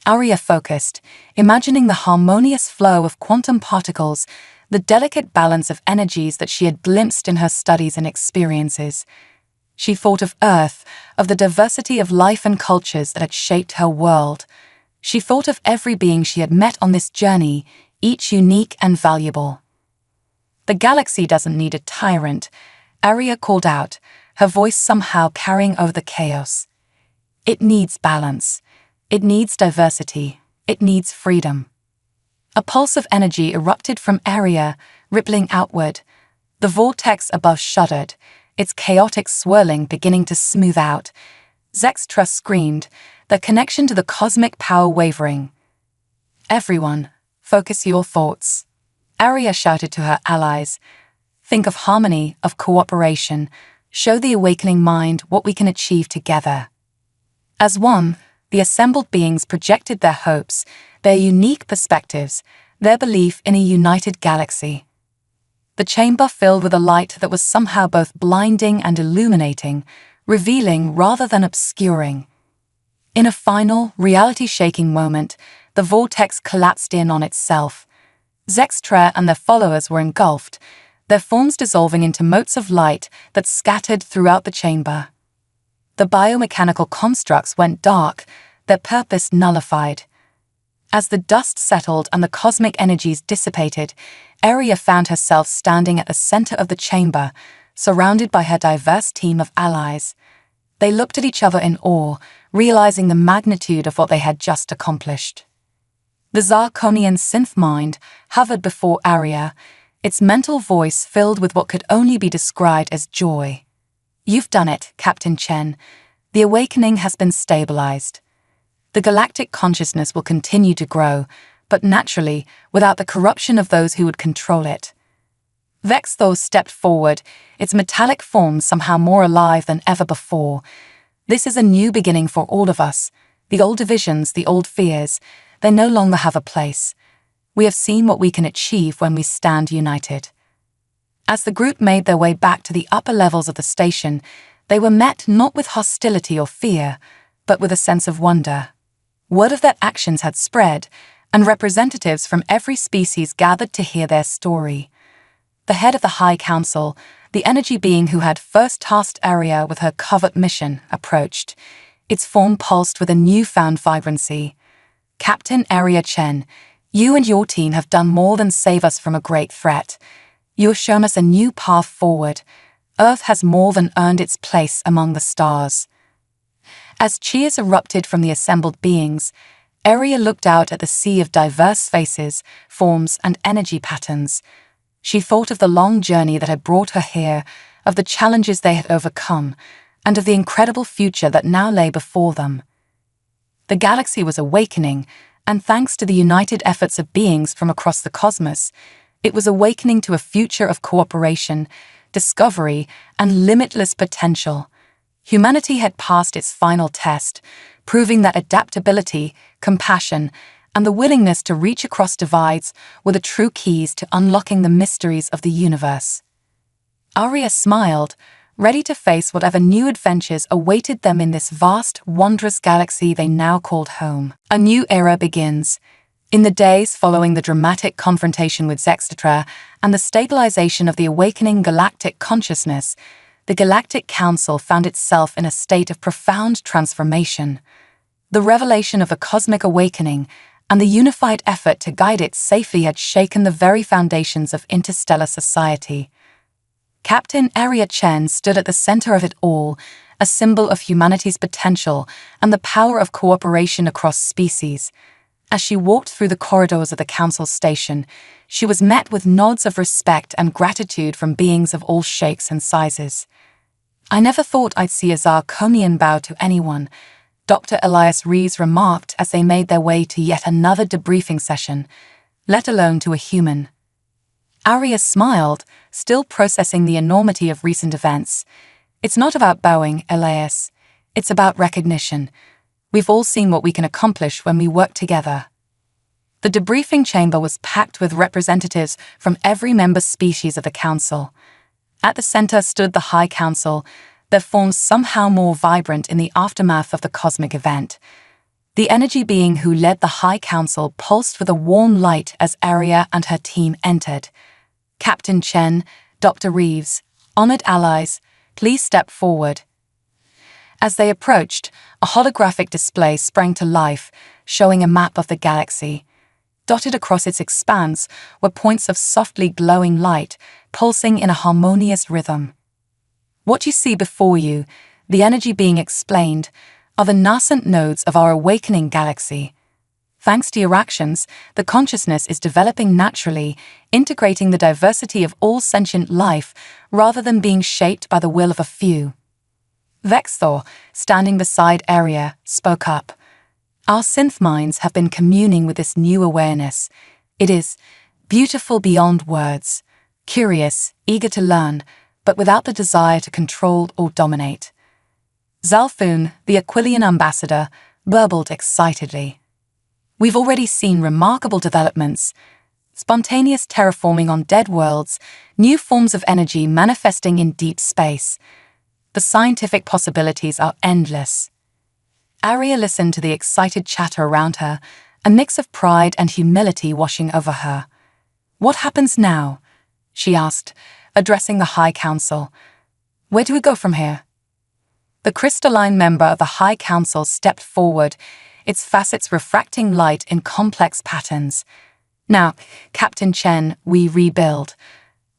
[SPEAKER 1] Arya focused, imagining the harmonious flow of quantum particles, the delicate balance of energies that she had glimpsed in her studies and experiences. She thought of Earth, of the diversity of life and cultures that had shaped her world. She thought of every being she had met on this journey, each unique and valuable. "The galaxy doesn't need a tyrant," Arya called out, her voice somehow carrying over the chaos. "It needs balance. It needs diversity. It needs freedom." A pulse of energy erupted from Arya, rippling outward. The vortex above shuddered, its chaotic swirling beginning to smooth out. Zextra screamed, their connection to the cosmic power wavering. "Everyone, focus your thoughts," Arya shouted to her allies. "Think of harmony, of cooperation. Show the awakening mind what we can achieve together." As one, the assembled beings projected their hopes, their unique perspectives, their belief in a united galaxy. The chamber filled with a light that was somehow both blinding and illuminating, revealing rather than obscuring. In a final, reality-shaking moment, the vortex collapsed in on itself. Zextra and their followers were engulfed, their forms dissolving into motes of light that scattered throughout the chamber. The biomechanical constructs went dark, their purpose nullified. As the dust settled and the cosmic energies dissipated, Arya found herself standing at the center of the chamber, surrounded by her diverse team of allies. They looked at each other in awe, realizing the magnitude of what they had just accomplished. The Zarkonian synth mind hovered before Arya, its mental voice filled with what could only be described as joy. "You've done it, Captain Chen. The awakening has been stabilized. The galactic consciousness will continue to grow, but naturally, without the corruption of those who would control it." Vexthor stepped forward, its metallic form somehow more alive than ever before. "This is a new beginning for all of us. The old divisions, the old fears, they no longer have a place. We have seen what we can achieve when we stand united." As the group made their way back to the upper levels of the station, they were met not with hostility or fear, but with a sense of wonder. Word of their actions had spread, and representatives from every species gathered to hear their story. The head of the High Council, the energy being who had first tasked Arya with her covert mission, approached. Its form pulsed with a newfound vibrancy. "Captain Arya Chen, you and your team have done more than save us from a great threat. You have shown us a new path forward. Earth has more than earned its place among the stars." As cheers erupted from the assembled beings, Arya looked out at the sea of diverse faces, forms, and energy patterns. She thought of the long journey that had brought her here, of the challenges they had overcome, and of the incredible future that now lay before them. The galaxy was awakening, and thanks to the united efforts of beings from across the cosmos, it was awakening to a future of cooperation, discovery, and limitless potential. Humanity had passed its final test, proving that adaptability, compassion, and the willingness to reach across divides were the true keys to unlocking the mysteries of the universe. Arya smiled, ready to face whatever new adventures awaited them in this vast, wondrous galaxy they now called home. A new era begins. In the days following the dramatic confrontation with Zextra and the stabilization of the awakening galactic consciousness, the Galactic Council found itself in a state of profound transformation. The revelation of the cosmic awakening and the unified effort to guide it safely had shaken the very foundations of interstellar society. Captain Arya Chen stood at the center of it all, a symbol of humanity's potential and the power of cooperation across species. As she walked through the corridors of the Council station, she was met with nods of respect and gratitude from beings of all shapes and sizes. "I never thought I'd see a Zarkonian bow to anyone," Dr. Elias Reeves remarked as they made their way to yet another debriefing session, let alone to a human. Arya smiled, still processing the enormity of recent events. "It's not about bowing, Elias. It's about recognition. We've all seen what we can accomplish when we work together." The debriefing chamber was packed with representatives from every member species of the Council. At the center stood the High Council, their forms somehow more vibrant in the aftermath of the cosmic event. The energy being who led the High Council pulsed with a warm light as Arya and her team entered. "Captain Chen, Dr. Reeves, honored allies, please step forward." As they approached, a holographic display sprang to life, showing a map of the galaxy. Dotted across its expanse were points of softly glowing light, pulsing in a harmonious rhythm. What you see before you, the energy being explained, are the nascent nodes of our awakening galaxy. Thanks to your actions, the consciousness is developing naturally, integrating the diversity of all sentient life rather than being shaped by the will of a few. Vexthor, standing beside Aria, spoke up. Our synth minds have been communing with this new awareness. It is beautiful beyond words, curious, eager to learn, but without the desire to control or dominate. Zalfoon, the Aquilian ambassador, burbled excitedly. We've already seen remarkable developments, spontaneous terraforming on dead worlds, new forms of energy manifesting in deep space. The scientific possibilities are endless. Aria listened to the excited chatter around her, a mix of pride and humility washing over her. What happens now? She asked, addressing the High Council. Where do we go from here? The crystalline member of the High Council stepped forward, its facets refracting light in complex patterns. Now, Captain Chen, we rebuild.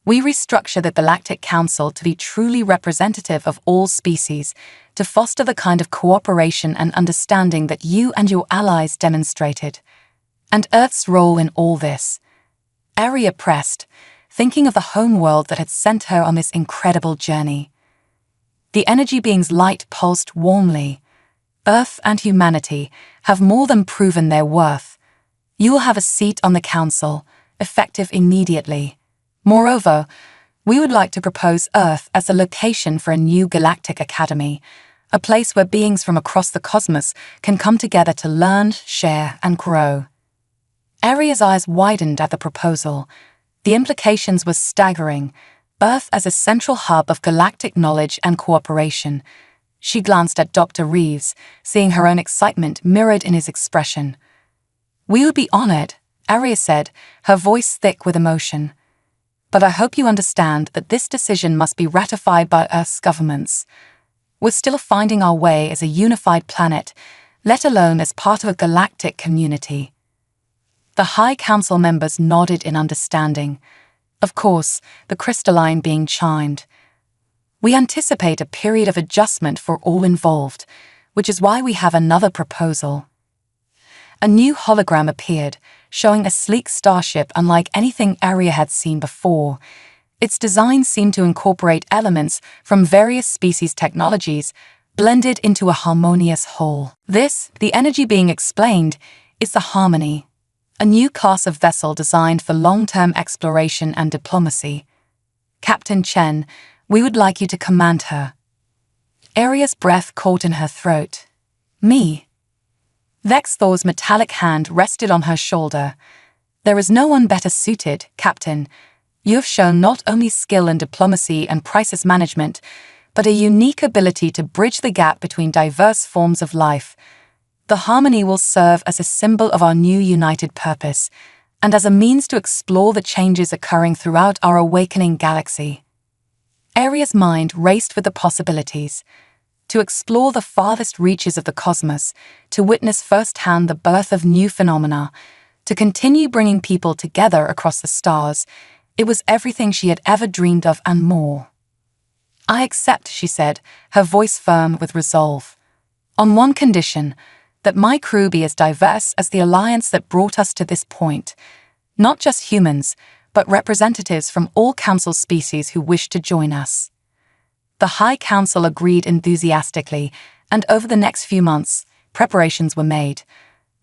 [SPEAKER 1] We restructure the Galactic Council to be truly representative of all species, to foster the kind of cooperation and understanding that you and your allies demonstrated. And Earth's role in all this. Aria pressed, thinking of the home world that had sent her on this incredible journey. The energy being's light pulsed warmly. Earth and humanity have more than proven their worth. You will have a seat on the council, effective immediately. Moreover, we would like to propose Earth as a location for a new galactic academy, a place where beings from across the cosmos can come together to learn, share, and grow. Aria's eyes widened at the proposal. The implications were staggering. Earth as a central hub of galactic knowledge and cooperation. She glanced at Dr. Reeves, seeing her own excitement mirrored in his expression. We would be honored, Aria said, her voice thick with emotion. But I hope you understand that this decision must be ratified by Earth's governments. We're still finding our way as a unified planet, let alone as part of a galactic community. The High Council members nodded in understanding. Of course, the crystalline being chimed. We anticipate a period of adjustment for all involved, which is why we have another proposal. A new hologram appeared, showing a sleek starship unlike anything Aria had seen before. Its design seemed to incorporate elements from various species' technologies, blended into a harmonious whole. This, the energy being explained, is the Harmony, a new class of vessel designed for long-term exploration and diplomacy. Captain Chen, we would like you to command her. Aria's breath caught in her throat. Me? Vexthor's metallic hand rested on her shoulder. There is no one better suited, Captain. You have shown not only skill in diplomacy and crisis management, but a unique ability to bridge the gap between diverse forms of life. The Harmony will serve as a symbol of our new united purpose, and as a means to explore the changes occurring throughout our awakening galaxy. Aria's mind raced with the possibilities. To explore the farthest reaches of the cosmos, to witness firsthand the birth of new phenomena, to continue bringing people together across the stars, it was everything she had ever dreamed of and more. I accept, she said, her voice firm with resolve. On one condition, that my crew be as diverse as the alliance that brought us to this point. Not just humans, but representatives from all council species who wish to join us. The High Council agreed enthusiastically, and over the next few months, preparations were made.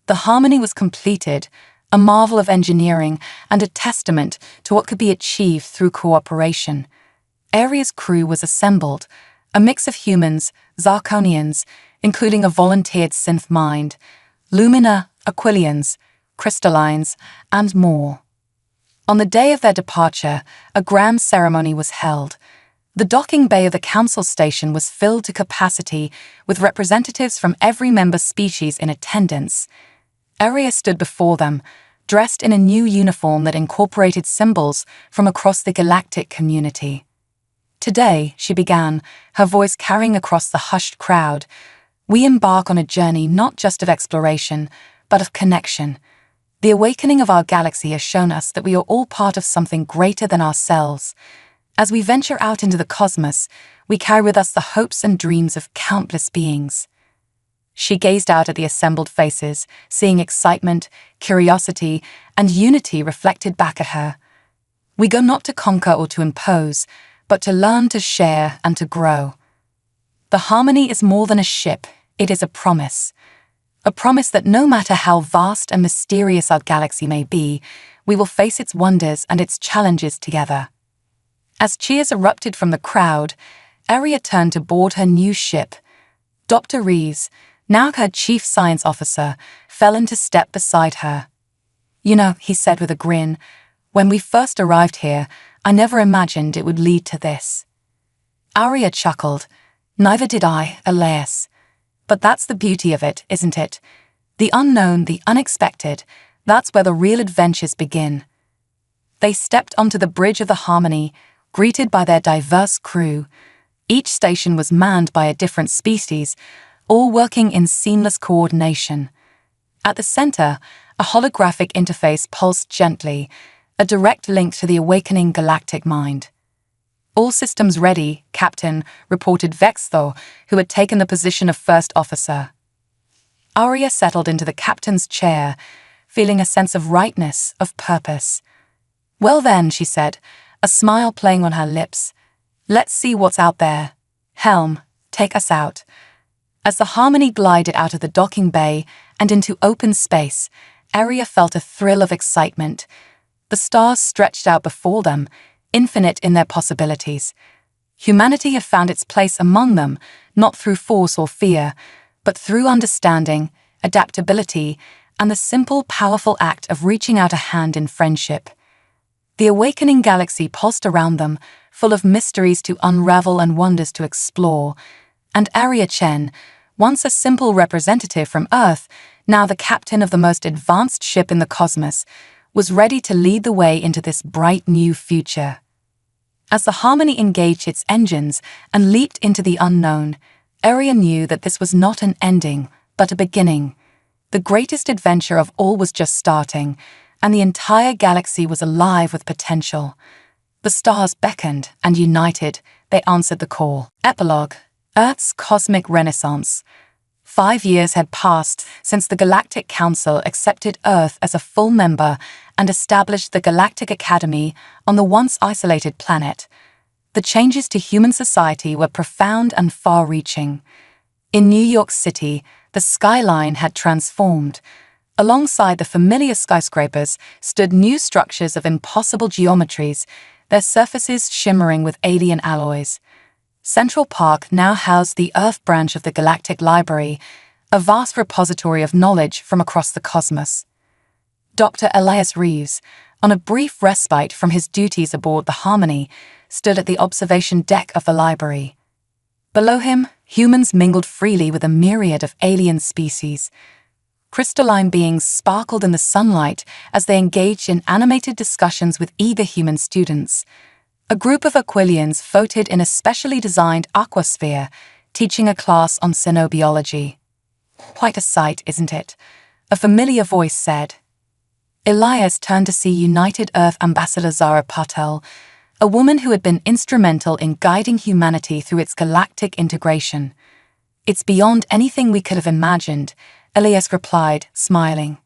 [SPEAKER 1] The Harmony was completed, a marvel of engineering and a testament to what could be achieved through cooperation. Aria's crew was assembled, a mix of humans, Zarkonians, including a volunteered synth mind, Lumina, Aquilians, Crystallines, and more. On the day of their departure, a grand ceremony was held. The docking bay of the council station was filled to capacity with representatives from every member species in attendance. Aria stood before them, dressed in a new uniform that incorporated symbols from across the galactic community. Today, she began, her voice carrying across the hushed crowd, we embark on a journey not just of exploration, but of connection. The awakening of our galaxy has shown us that we are all part of something greater than ourselves. As we venture out into the cosmos, we carry with us the hopes and dreams of countless beings. She gazed out at the assembled faces, seeing excitement, curiosity, and unity reflected back at her. We go not to conquer or to impose, but to learn, to share, and to grow. The harmony is more than a ship, it is a promise. A promise that no matter how vast and mysterious our galaxy may be, we will face its wonders and its challenges together. As cheers erupted from the crowd, Aria turned to board her new ship. Dr. Reeves, now her chief science officer, fell into step beside her. "You know," he said with a grin, "when we first arrived here, I never imagined it would lead to this." Aria chuckled. "Neither did I, Elias. But that's the beauty of it, isn't it? The unknown, the unexpected, that's where the real adventures begin." They stepped onto the bridge of the Harmony, greeted by their diverse crew. Each station was manned by a different species, all working in seamless coordination. At the center, a holographic interface pulsed gently, a direct link to the awakening galactic mind. "All systems ready, Captain," reported Vextho, who had taken the position of first officer. Aria settled into the captain's chair, feeling a sense of rightness, of purpose. "Well then," she said, a smile playing on her lips, "let's see what's out there. Helm, take us out." As the Harmony glided out of the docking bay and into open space, Aria felt a thrill of excitement. The stars stretched out before them, infinite in their possibilities. Humanity had found its place among them, not through force or fear, but through understanding, adaptability, and the simple, powerful act of reaching out a hand in friendship. The awakening galaxy pulsed around them, full of mysteries to unravel and wonders to explore. And Aria Chen, once a simple representative from Earth, now the captain of the most advanced ship in the cosmos, was ready to lead the way into this bright new future. As the Harmony engaged its engines and leaped into the unknown, Aria knew that this was not an ending, but a beginning. The greatest adventure of all was just starting, and the entire galaxy was alive with potential. The stars beckoned, and united, they answered the call. Epilogue: Earth's Cosmic Renaissance. 5 years had passed since the Galactic Council accepted Earth as a full member and established the Galactic Academy on the once isolated planet. The changes to human society were profound and far-reaching. In New York City, the skyline had transformed. Alongside the familiar skyscrapers stood new structures of impossible geometries, their surfaces shimmering with alien alloys. Central Park now housed the Earth branch of the Galactic Library, a vast repository of knowledge from across the cosmos. Dr. Elias Reeves, on a brief respite from his duties aboard the Harmony, stood at the observation deck of the library. Below him, humans mingled freely with a myriad of alien species. Crystalline beings sparkled in the sunlight as they engaged in animated discussions with eager human students. A group of Aquilians floated in a specially designed aquasphere, teaching a class on xenobiology. "Quite a sight, isn't it?" a familiar voice said. Elias turned to see United Earth Ambassador Zara Patel, a woman who had been instrumental in guiding humanity through its galactic integration. "It's beyond anything we could have imagined," Elias replied, smiling.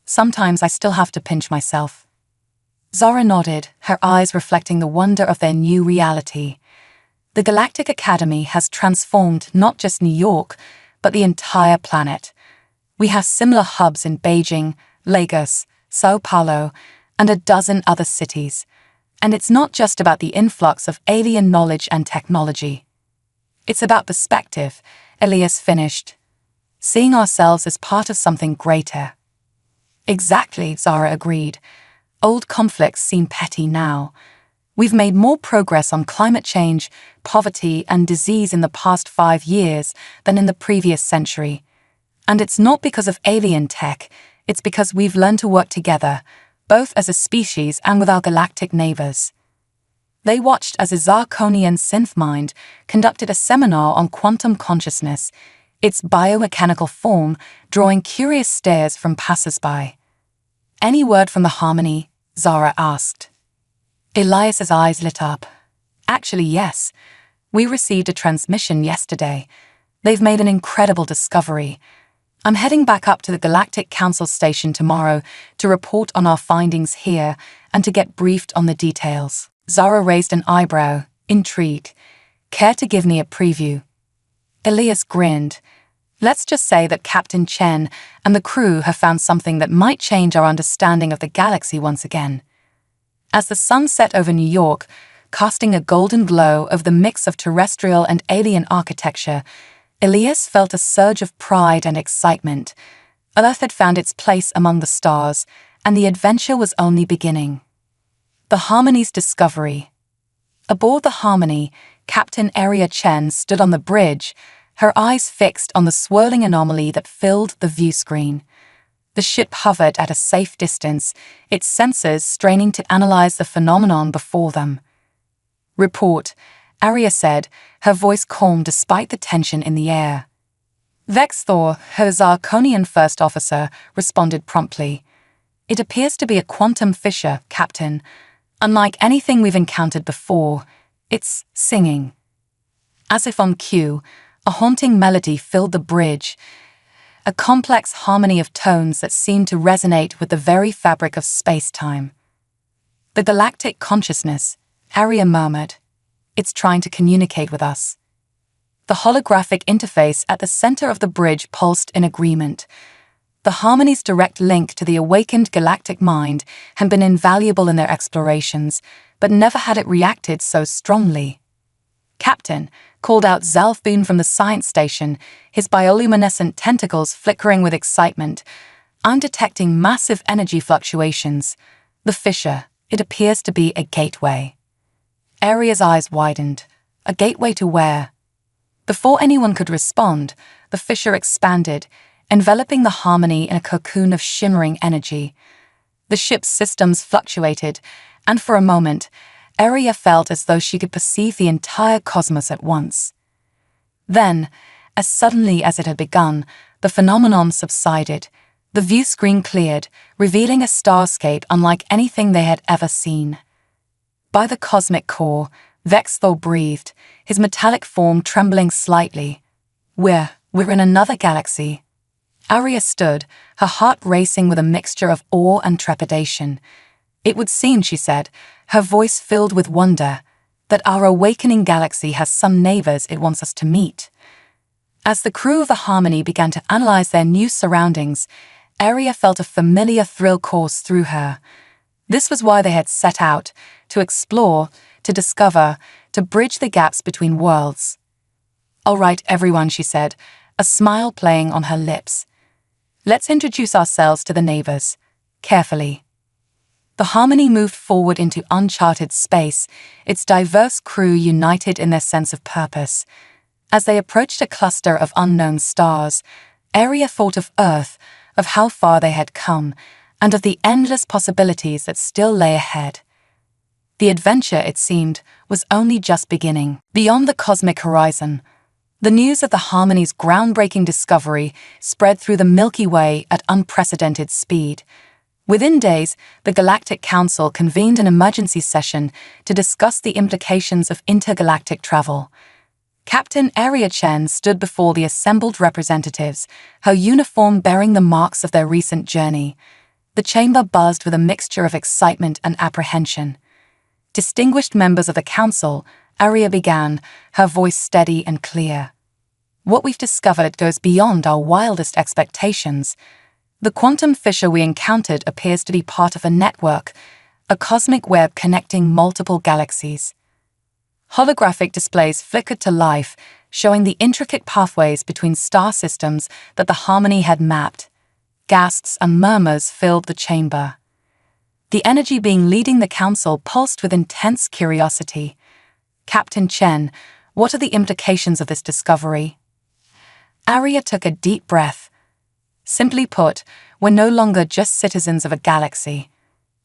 [SPEAKER 1] "Sometimes I still have to pinch myself." Zara nodded, her eyes reflecting the wonder of their new reality. The Galactic Academy has transformed not just New York, but the entire planet. We have similar hubs in Beijing, Lagos, Sao Paulo, and a dozen other cities. And it's not just about the influx of alien knowledge and technology. It's about perspective, Elias finished. Seeing ourselves as part of something greater. Exactly, Zara agreed. Old conflicts seem petty now. We've made more progress on climate change, poverty, and disease in the past 5 years than in the previous century. And it's not because of alien tech, it's because we've learned to work together, both as a species and with our galactic neighbors. They watched as a Zarkonian synth mind conducted a seminar on quantum consciousness, its biomechanical form drawing curious stares from passers-by. Any word from the Harmony? Zara asked. Elias's eyes lit up. Actually, yes. We received a transmission yesterday. They've made an incredible discovery. I'm heading back up to the Galactic Council station tomorrow to report on our findings here and to get briefed on the details. Zara raised an eyebrow, intrigued. Care to give me a preview? Elias grinned. Let's just say that Captain Chen and the crew have found something that might change our understanding of the galaxy once again. As the sun set over New York, casting a golden glow over the mix of terrestrial and alien architecture, Elias felt a surge of pride and excitement. Earth had found its place among the stars, and the adventure was only beginning. The Harmony's discovery. Aboard the Harmony, Captain Aria Chen stood on the bridge, her eyes fixed on the swirling anomaly that filled the view screen. The ship hovered at a safe distance, its sensors straining to analyze the phenomenon before them. Report, Aria said, her voice calm despite the tension in the air. Vexthor, her Zarkonian first officer, responded promptly. It appears to be a quantum fissure, Captain. Unlike anything we've encountered before, it's singing. As if on cue, a haunting melody filled the bridge, a complex harmony of tones that seemed to resonate with the very fabric of space-time. The galactic consciousness, Aria murmured. It's trying to communicate with us. The holographic interface at the center of the bridge pulsed in agreement. The Harmony's direct link to the awakened galactic mind had been invaluable in their explorations, but never had it reacted so strongly. Captain, called out Zalfboon from the science station, his bioluminescent tentacles flickering with excitement. I'm detecting massive energy fluctuations. The fissure, it appears to be a gateway. Aria's eyes widened. A gateway to where? Before anyone could respond, the fissure expanded, enveloping the Harmony in a cocoon of shimmering energy. The ship's systems fluctuated, and for a moment, Aria felt as though she could perceive the entire cosmos at once. Then, as suddenly as it had begun, the phenomenon subsided. The view screen cleared, revealing a starscape unlike anything they had ever seen. By the cosmic core, Vexthor breathed, his metallic form trembling slightly. We're in another galaxy. Aria stood, her heart racing with a mixture of awe and trepidation. It would seem, she said, her voice filled with wonder, that our awakening galaxy has some neighbors it wants us to meet. As the crew of the Harmony began to analyze their new surroundings, Aria felt a familiar thrill course through her. This was why they had set out, to explore, to discover, to bridge the gaps between worlds. All right, everyone, she said, a smile playing on her lips. Let's introduce ourselves to the neighbors, carefully. The Harmony moved forward into uncharted space, its diverse crew united in their sense of purpose. As they approached a cluster of unknown stars, Aria thought of Earth, of how far they had come, and of the endless possibilities that still lay ahead. The adventure, it seemed, was only just beginning. Beyond the cosmic horizon, the news of the Harmony's groundbreaking discovery spread through the Milky Way at unprecedented speed. Within days, the Galactic Council convened an emergency session to discuss the implications of intergalactic travel. Captain Aria Chen stood before the assembled representatives, her uniform bearing the marks of their recent journey. The chamber buzzed with a mixture of excitement and apprehension. Distinguished members of the council, Aria began, her voice steady and clear. What we've discovered goes beyond our wildest expectations. The quantum fissure we encountered appears to be part of a network, a cosmic web connecting multiple galaxies. Holographic displays flickered to life, showing the intricate pathways between star systems that the Harmony had mapped. Gasps and murmurs filled the chamber. The energy being leading the council pulsed with intense curiosity. Captain Chen, what are the implications of this discovery? Aria took a deep breath. Simply put, we're no longer just citizens of a galaxy.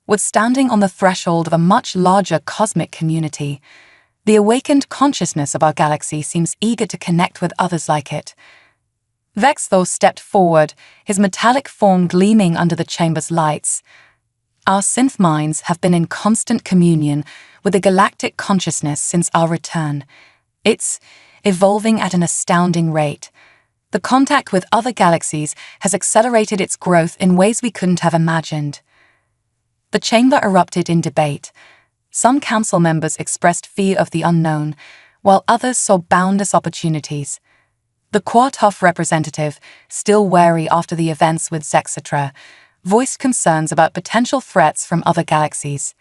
[SPEAKER 1] We're standing on the threshold of a much larger cosmic community. The awakened consciousness of our galaxy seems eager to connect with others like it. Vexthor stepped forward, his metallic form gleaming under the chamber's lights. Our synth minds have been in constant communion with the galactic consciousness since our return. It's evolving at an astounding rate. The contact with other galaxies has accelerated its growth in ways we couldn't have imagined. The chamber erupted in debate. Some council members expressed fear of the unknown, while others saw boundless opportunities. The Quartov representative, still wary after the events with Zexetra, voiced concerns about potential threats from other galaxies.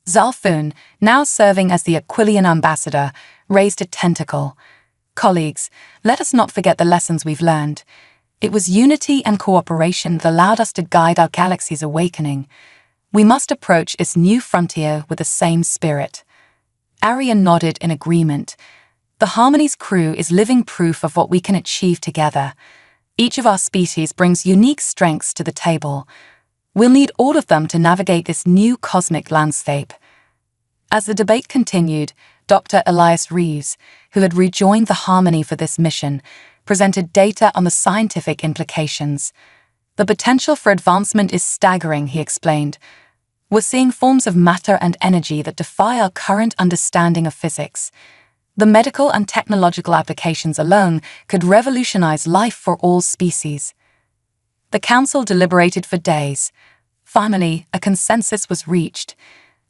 [SPEAKER 1] Zalfun, now serving as the Aquilian ambassador, raised a tentacle. Colleagues, let us not forget the lessons we've learned. It was unity and cooperation that allowed us to guide our galaxy's awakening. We must approach this new frontier with the same spirit. Arya nodded in agreement. The Harmony's crew is living proof of what we can achieve together. Each of our species brings unique strengths to the table. We'll need all of them to navigate this new cosmic landscape. As the debate continued, Dr. Elias Reeves, who had rejoined the Harmony for this mission, presented data on the scientific implications. The potential for advancement is staggering, he explained. We're seeing forms of matter and energy that defy our current understanding of physics. The medical and technological applications alone could revolutionize life for all species. The council deliberated for days. Finally, a consensus was reached.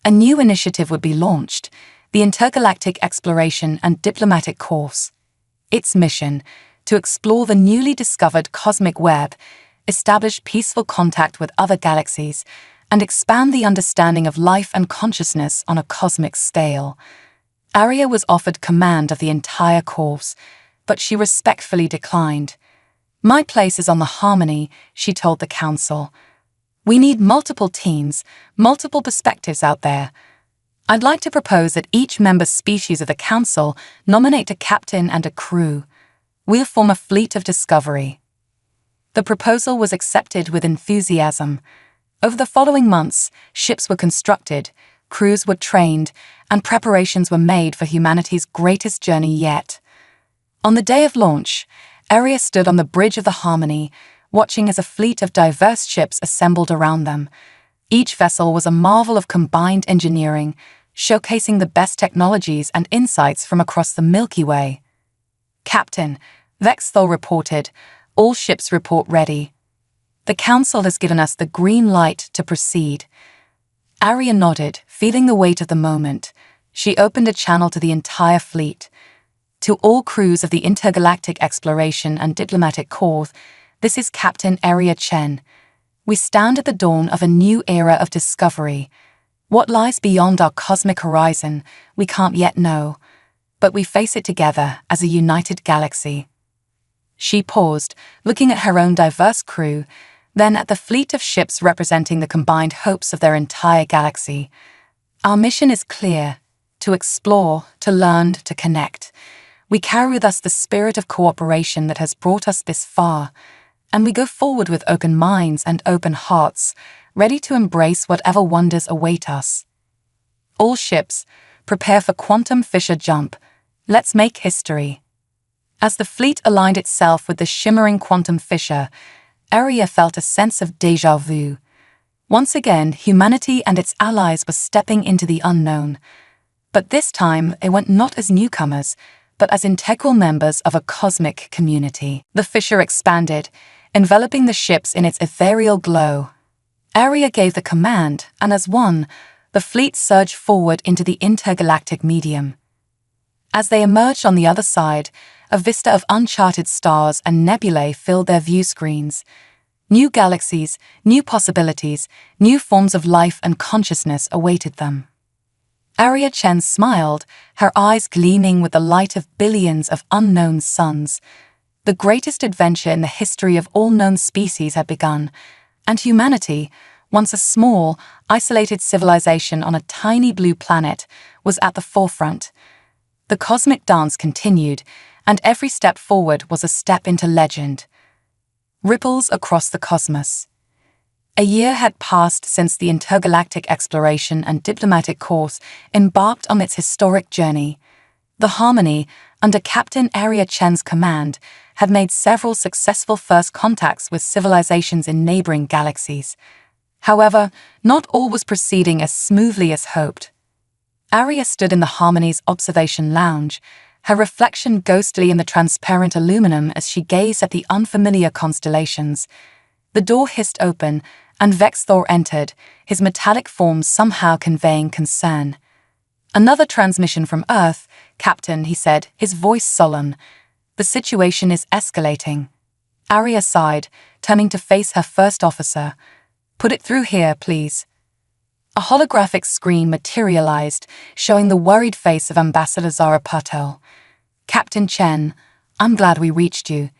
[SPEAKER 1] A new initiative would be launched, the Intergalactic Exploration and Diplomatic Course. Its mission, to explore the newly discovered cosmic web, establish peaceful contact with other galaxies, and expand the understanding of life and consciousness on a cosmic scale. Arya was offered command of the entire course, but she respectfully declined. My place is on the Harmony, she told the council. We need multiple teams, multiple perspectives out there. I'd like to propose that each member species of the council nominate a captain and a crew. We'll form a fleet of discovery. The proposal was accepted with enthusiasm. Over the following months, ships were constructed, crews were trained, and preparations were made for humanity's greatest journey yet. On the day of launch, Arya stood on the bridge of the Harmony, watching as a fleet of diverse ships assembled around them. Each vessel was a marvel of combined engineering, showcasing the best technologies and insights from across the Milky Way. Captain, Vexthor reported, all ships report ready. The council has given us the green light to proceed. Arya nodded, feeling the weight of the moment. She opened a channel to the entire fleet. To all crews of the Intergalactic Exploration and Diplomatic Corps, this is Captain Arya Chen. We stand at the dawn of a new era of discovery. What lies beyond our cosmic horizon, we can't yet know, but we face it together as a united galaxy. She paused, looking at her own diverse crew, then at the fleet of ships representing the combined hopes of their entire galaxy. Our mission is clear: to explore, to learn, to connect. We carry with us the spirit of cooperation that has brought us this far, and we go forward with open minds and open hearts, ready to embrace whatever wonders await us. All ships, prepare for quantum fissure jump. Let's make history. As the fleet aligned itself with the shimmering quantum fissure, Arya felt a sense of déjà vu. Once again, humanity and its allies were stepping into the unknown. But this time, they went not as newcomers, but as integral members of a cosmic community. The fissure expanded, enveloping the ships in its ethereal glow. Arya gave the command, and as one, the fleet surged forward into the intergalactic medium. As they emerged on the other side, a vista of uncharted stars and nebulae filled their view screens. New galaxies, new possibilities, new forms of life and consciousness awaited them. Arya Chen smiled, her eyes gleaming with the light of billions of unknown suns. The greatest adventure in the history of all known species had begun, and humanity, once a small, isolated civilization on a tiny blue planet, was at the forefront. The cosmic dance continued, and every step forward was a step into legend. Ripples across the cosmos. A year had passed since the Intergalactic Exploration and Diplomatic Corps embarked on its historic journey. The Harmony, under Captain Arya Chen's command, had made several successful first contacts with civilizations in neighboring galaxies. However, not all was proceeding as smoothly as hoped. Arya stood in the Harmony's observation lounge, her reflection ghostly in the transparent aluminum as she gazed at the unfamiliar constellations. The door hissed open, and Vexthor entered, his metallic form somehow conveying concern. "Another transmission from Earth, Captain," he said, his voice solemn. "The situation is escalating." Arya sighed, turning to face her first officer. "Put it through here, please." A holographic screen materialized, showing the worried face of Ambassador Zara Patel. "Captain Chen, I'm glad we reached you.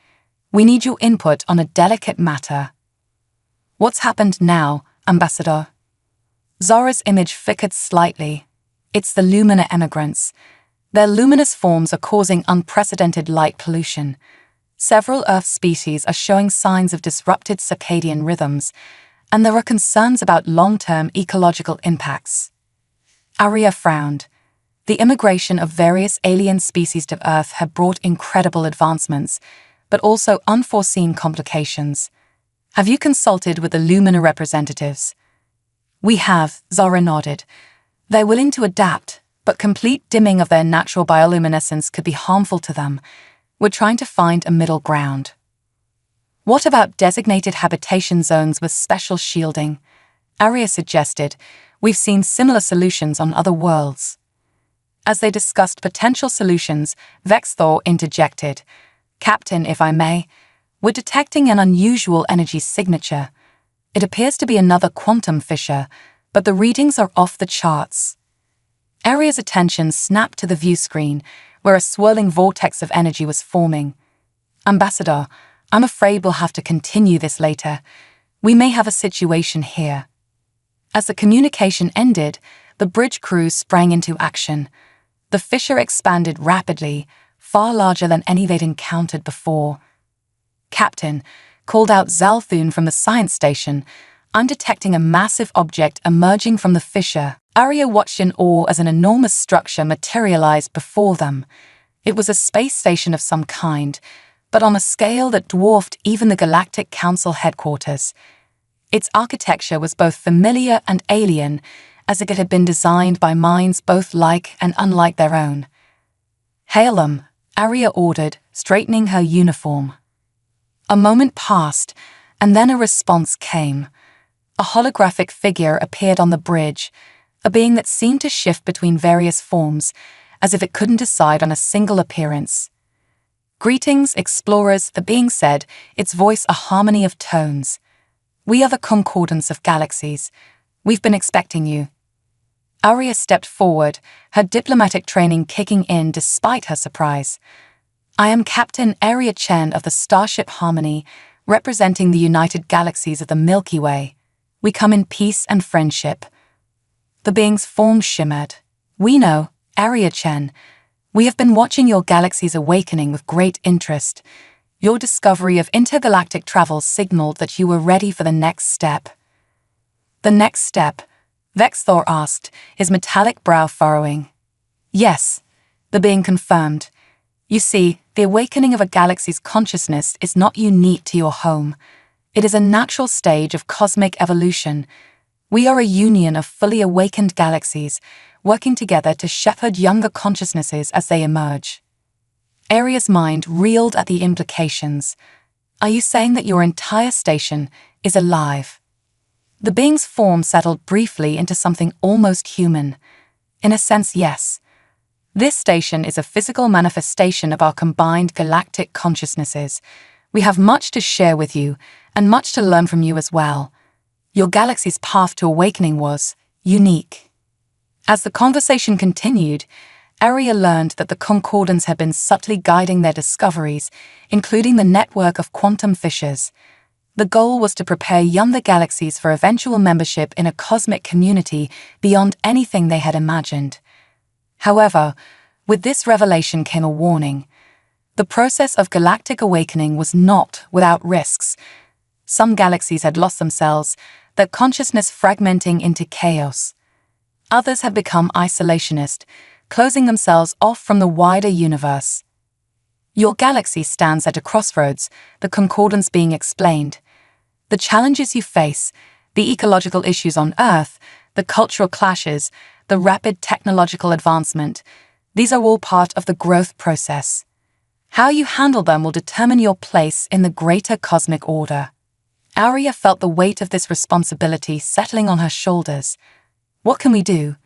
[SPEAKER 1] We need your input on a delicate matter." "What's happened now, Ambassador?" Zara's image flickered slightly. "It's the Lumina emigrants. Their luminous forms are causing unprecedented light pollution. Several Earth species are showing signs of disrupted circadian rhythms, and there are concerns about long-term ecological impacts." Arya frowned. The immigration of various alien species to Earth had brought incredible advancements, but also unforeseen complications. "Have you consulted with the Lumina representatives?" "We have," Zara nodded. "They're willing to adapt, but complete dimming of their natural bioluminescence could be harmful to them. We're trying to find a middle ground." "What about designated habitation zones with special shielding?" Arya suggested. "We've seen similar solutions on other worlds." As they discussed potential solutions, Vexthor interjected. "Captain, if I may, we're detecting an unusual energy signature. It appears to be another quantum fissure, but the readings are off the charts." Arya's attention snapped to the view screen, where a swirling vortex of energy was forming. "Ambassador, I'm afraid we'll have to continue this later. We may have a situation here." As the communication ended, the bridge crew sprang into action. The fissure expanded rapidly, far larger than any they'd encountered before. "Captain," called out Zalthun from the science station, "I'm detecting a massive object emerging from the fissure." Arya watched in awe as an enormous structure materialized before them. It was a space station of some kind, but on a scale that dwarfed even the Galactic Council headquarters. Its architecture was both familiar and alien, as if it had been designed by minds both like and unlike their own. "Hail them," Arya ordered, straightening her uniform. A moment passed, and then a response came. A holographic figure appeared on the bridge, a being that seemed to shift between various forms, as if it couldn't decide on a single appearance. "Greetings, explorers," the being said, its voice a harmony of tones. "We are the Concordance of Galaxies. We've been expecting you." Arya stepped forward, her diplomatic training kicking in despite her surprise. "I am Captain Arya Chen of the Starship Harmony, representing the United Galaxies of the Milky Way. We come in peace and friendship." The being's form shimmered. "We know, Arya Chen. We have been watching your galaxy's awakening with great interest. Your discovery of intergalactic travel signaled that you were ready for the next step." "The next step?" Vexthor asked, his metallic brow furrowing. "Yes," the being confirmed. "You see, the awakening of a galaxy's consciousness is not unique to your home. It is a natural stage of cosmic evolution. We are a union of fully awakened galaxies, working together to shepherd younger consciousnesses as they emerge." Arya's mind reeled at the implications. "Are you saying that your entire station is alive?" The being's form settled briefly into something almost human. "In a sense, yes. This station is a physical manifestation of our combined galactic consciousnesses. We have much to share with you, and much to learn from you as well. Your galaxy's path to awakening was unique." As the conversation continued, Arya learned that the Concordance had been subtly guiding their discoveries, including the network of quantum fissures. The goal was to prepare younger galaxies for eventual membership in a cosmic community beyond anything they had imagined. However, with this revelation came a warning. The process of galactic awakening was not without risks. Some galaxies had lost themselves, their consciousness fragmenting into chaos. Others had become isolationist, closing themselves off from the wider universe. Your galaxy stands at a crossroads, the concordance being explained. The challenges you face, the ecological issues on Earth, the cultural clashes, the rapid technological advancement, these are all part of the growth process. How you handle them will determine your place in the greater cosmic order. Aria felt the weight of this responsibility settling on her shoulders. What can we do?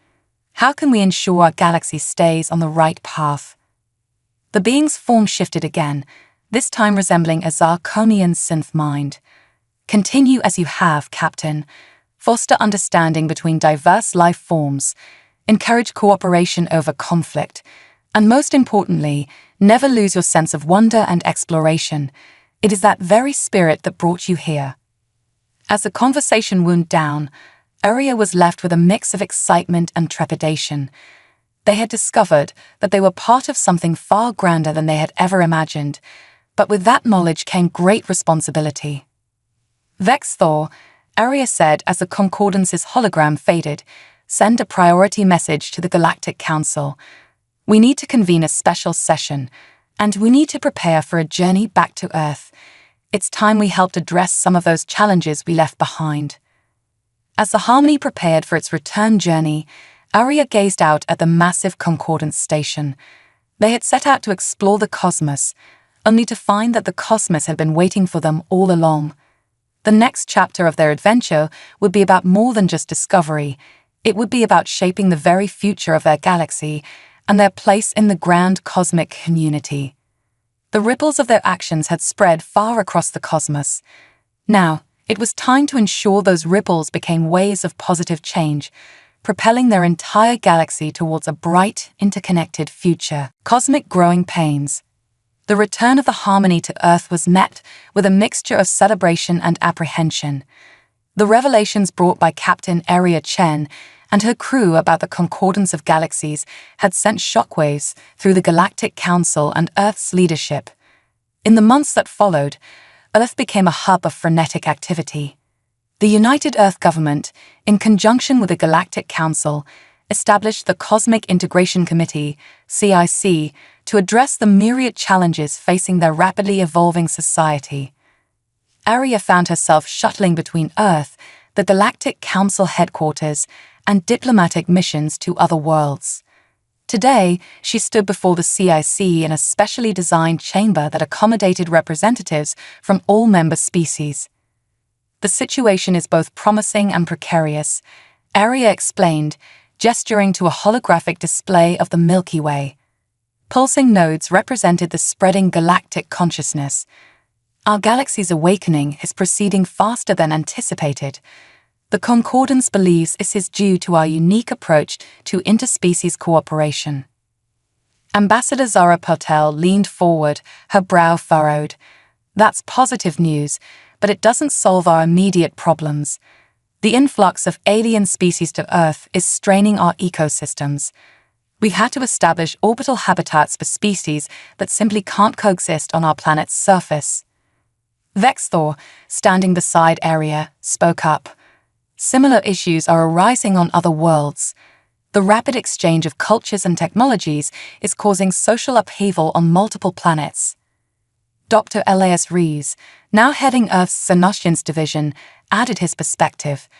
[SPEAKER 1] How can we ensure our galaxy stays on the right path? The being's form shifted again, this time resembling a Zarkonian synth mind. Continue as you have, Captain. Foster understanding between diverse life forms. Encourage cooperation over conflict. And most importantly, never lose your sense of wonder and exploration. It is that very spirit that brought you here. As the conversation wound down, Aria was left with a mix of excitement and trepidation. They had discovered that they were part of something far grander than they had ever imagined, but with that knowledge came great responsibility. Vexthor, Aria said as the Concordance's hologram faded, send a priority message to the Galactic Council. We need to convene a special session, and we need to prepare for a journey back to Earth. It's time we helped address some of those challenges we left behind. As the Harmony prepared for its return journey, Aria gazed out at the massive Concordance station. They had set out to explore the cosmos, only to find that the cosmos had been waiting for them all along. The next chapter of their adventure would be about more than just discovery. It would be about shaping the very future of their galaxy and their place in the grand cosmic community. The ripples of their actions had spread far across the cosmos. Now, it was time to ensure those ripples became waves of positive change, propelling their entire galaxy towards a bright, interconnected future. Cosmic growing pains. The return of the Harmony to Earth was met with a mixture of celebration and apprehension. The revelations brought by Captain Aria Chen and her crew about the concordance of galaxies had sent shockwaves through the Galactic Council and Earth's leadership. In the months that followed, Earth became a hub of frenetic activity. The United Earth Government, in conjunction with the Galactic Council, established the Cosmic Integration Committee, CIC, to address the myriad challenges facing their rapidly evolving society. Aria found herself shuttling between Earth, the Galactic Council headquarters, and diplomatic missions to other worlds. Today, she stood before the CIC in a specially designed chamber that accommodated representatives from all member species. The situation is both promising and precarious, Aria explained, gesturing to a holographic display of the Milky Way. Pulsing nodes represented the spreading galactic consciousness. Our galaxy's awakening is proceeding faster than anticipated. The Concordance believes this is due to our unique approach to interspecies cooperation. Ambassador Zara Patel leaned forward, her brow furrowed. That's positive news, but it doesn't solve our immediate problems. The influx of alien species to Earth is straining our ecosystems. We had to establish orbital habitats for species that simply can't coexist on our planet's surface. Vexthor, standing beside Aria, spoke up. Similar issues are arising on other worlds. The rapid exchange of cultures and technologies is causing social upheaval on multiple planets. Dr. Elias Rees, now heading Earth's Xenocians division, added his perspective.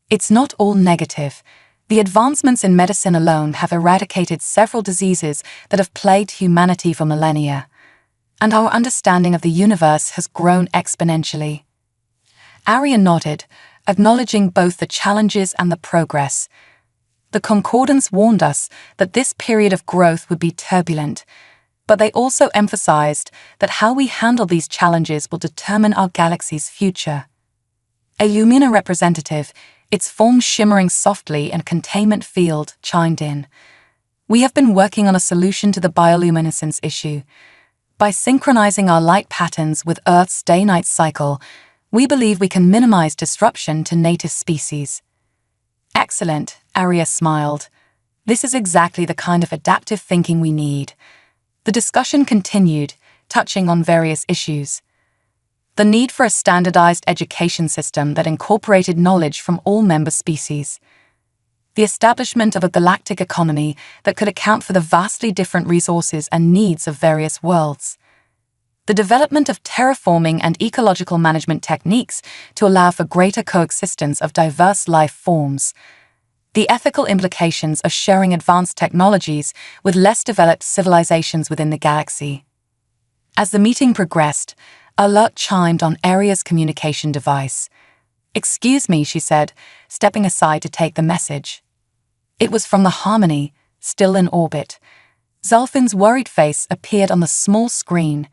[SPEAKER 1] It's not all negative. The advancements in medicine alone have eradicated several diseases that have plagued humanity for millennia. And our understanding of the universe has grown exponentially. Aria nodded, acknowledging both the challenges and the progress. The Concordance warned us that this period of growth would be turbulent, but they also emphasized that how we handle these challenges will determine our galaxy's future. A Lumina representative, its form shimmering softly in a containment field, chimed in. We have been working on a solution to the bioluminescence issue. By synchronizing our light patterns with Earth's day-night cycle, we believe we can minimize disruption to native species. Excellent, Aria smiled. This is exactly the kind of adaptive thinking we need. The discussion continued, touching on various issues. The need for a standardized education system that incorporated knowledge from all member species. the establishment of a galactic economy that could account for the vastly different resources and needs of various worlds. The development of terraforming and ecological management techniques to allow for greater coexistence of diverse life forms. The ethical implications of sharing advanced technologies with less developed civilizations within the galaxy. As the meeting progressed, a alert chimed on Aria's communication device. "Excuse me," she said, stepping aside to take the message. It was from the Harmony, still in orbit. Zulfin's worried face appeared on the small screen.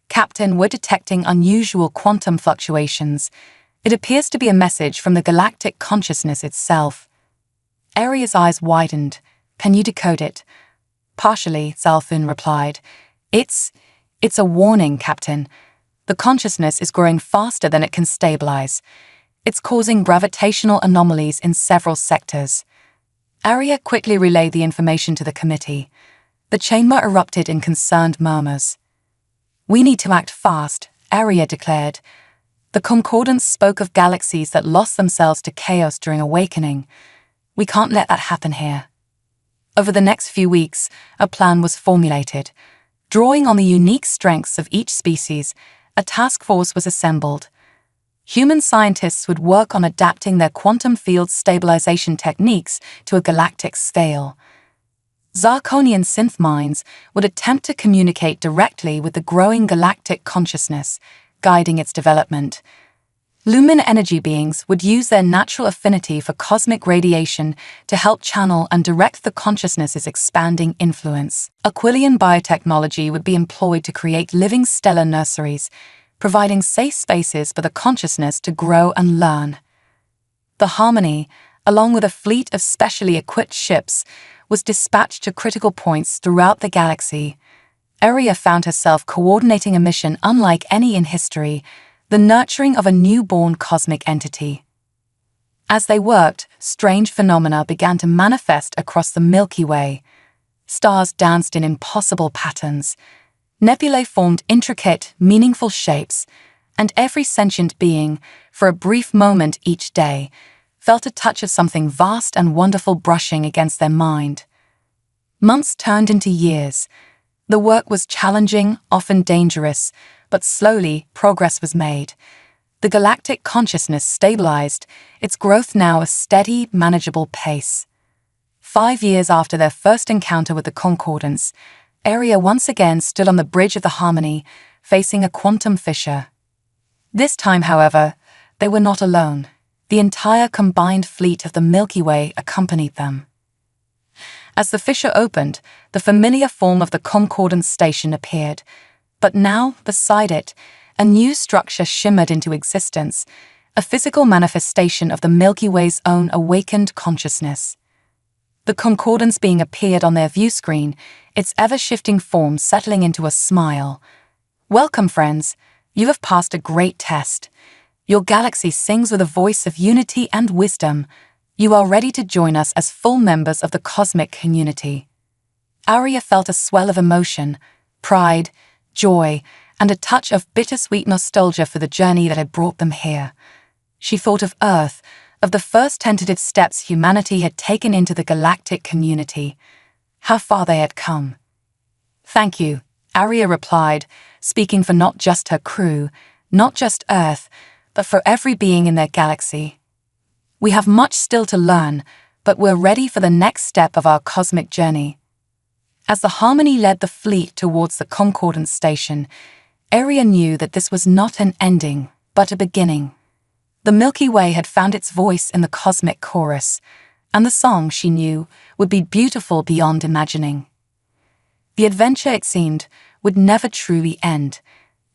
[SPEAKER 1] "Captain, we're detecting unusual quantum fluctuations. It appears to be a message from the galactic consciousness itself." Aria's eyes widened. "Can you decode it?" "Partially," Zulfin replied. It's a warning, Captain. The consciousness is growing faster than it can stabilize. It's causing gravitational anomalies in several sectors." Aria quickly relayed the information to the committee. The chamber erupted in concerned murmurs. "We need to act fast," Aria declared. "The concordance spoke of galaxies that lost themselves to chaos during awakening. We can't let that happen here." Over the next few weeks, a plan was formulated. Drawing on the unique strengths of each species, a task force was assembled. Human scientists would work on adapting their quantum field stabilization techniques to a galactic scale. Zarkonian synth minds would attempt to communicate directly with the growing galactic consciousness, guiding its development. Lumen energy beings would use their natural affinity for cosmic radiation to help channel and direct the consciousness's expanding influence. Aquilian biotechnology would be employed to create living stellar nurseries, providing safe spaces for the consciousness to grow and learn. The Harmony, along with a fleet of specially equipped ships, was dispatched to critical points throughout the galaxy. Aria found herself coordinating a mission unlike any in history, the nurturing of a newborn cosmic entity. As they worked, strange phenomena began to manifest across the Milky Way. Stars danced in impossible patterns. Nebulae formed intricate, meaningful shapes, and every sentient being, for a brief moment each day, felt a touch of something vast and wonderful brushing against their mind. Months turned into years. The work was challenging, often dangerous, but slowly progress was made. The galactic consciousness stabilized, its growth now a steady, manageable pace. 5 years after their first encounter with the concordance, Aria once again stood on the bridge of the Harmony, facing a quantum fissure. This time, however, they were not alone. The entire combined fleet of the Milky Way accompanied them. As the fissure opened, the familiar form of the concordance station appeared, but now, beside it, a new structure shimmered into existence, a physical manifestation of the Milky Way's own awakened consciousness. The concordance being appeared on their view screen, its ever-shifting form settling into a smile. "Welcome, friends. You have passed a great test. Your galaxy sings with a voice of unity and wisdom. You are ready to join us as full members of the cosmic community." Aria felt a swell of emotion, pride, joy, and a touch of bittersweet nostalgia for the journey that had brought them here. She thought of Earth, of the first tentative steps humanity had taken into the galactic community. How far they had come. "Thank you," Aria replied, speaking for not just her crew, not just Earth, but for every being in their galaxy. "We have much still to learn, but we're ready for the next step of our cosmic journey." As the Harmony led the fleet towards the concordance station, Aria knew that this was not an ending, but a beginning. The Milky Way had found its voice in the cosmic chorus, and the song, she knew, would be beautiful beyond imagining. The adventure, it seemed, would never truly end.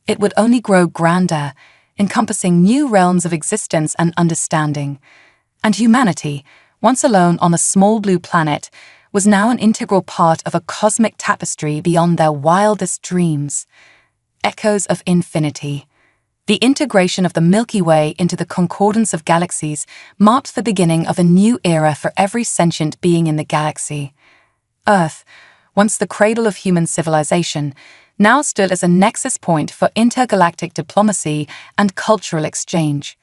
[SPEAKER 1] It would only grow grander, encompassing new realms of existence and understanding. And humanity, once alone on a small blue planet, was now an integral part of a cosmic tapestry beyond their wildest dreams. Echoes of infinity. The integration of the Milky Way into the concordance of galaxies marked the beginning of a new era for every sentient being in the galaxy. Earth, once the cradle of human civilization, now stood as a nexus point for intergalactic diplomacy and cultural exchange.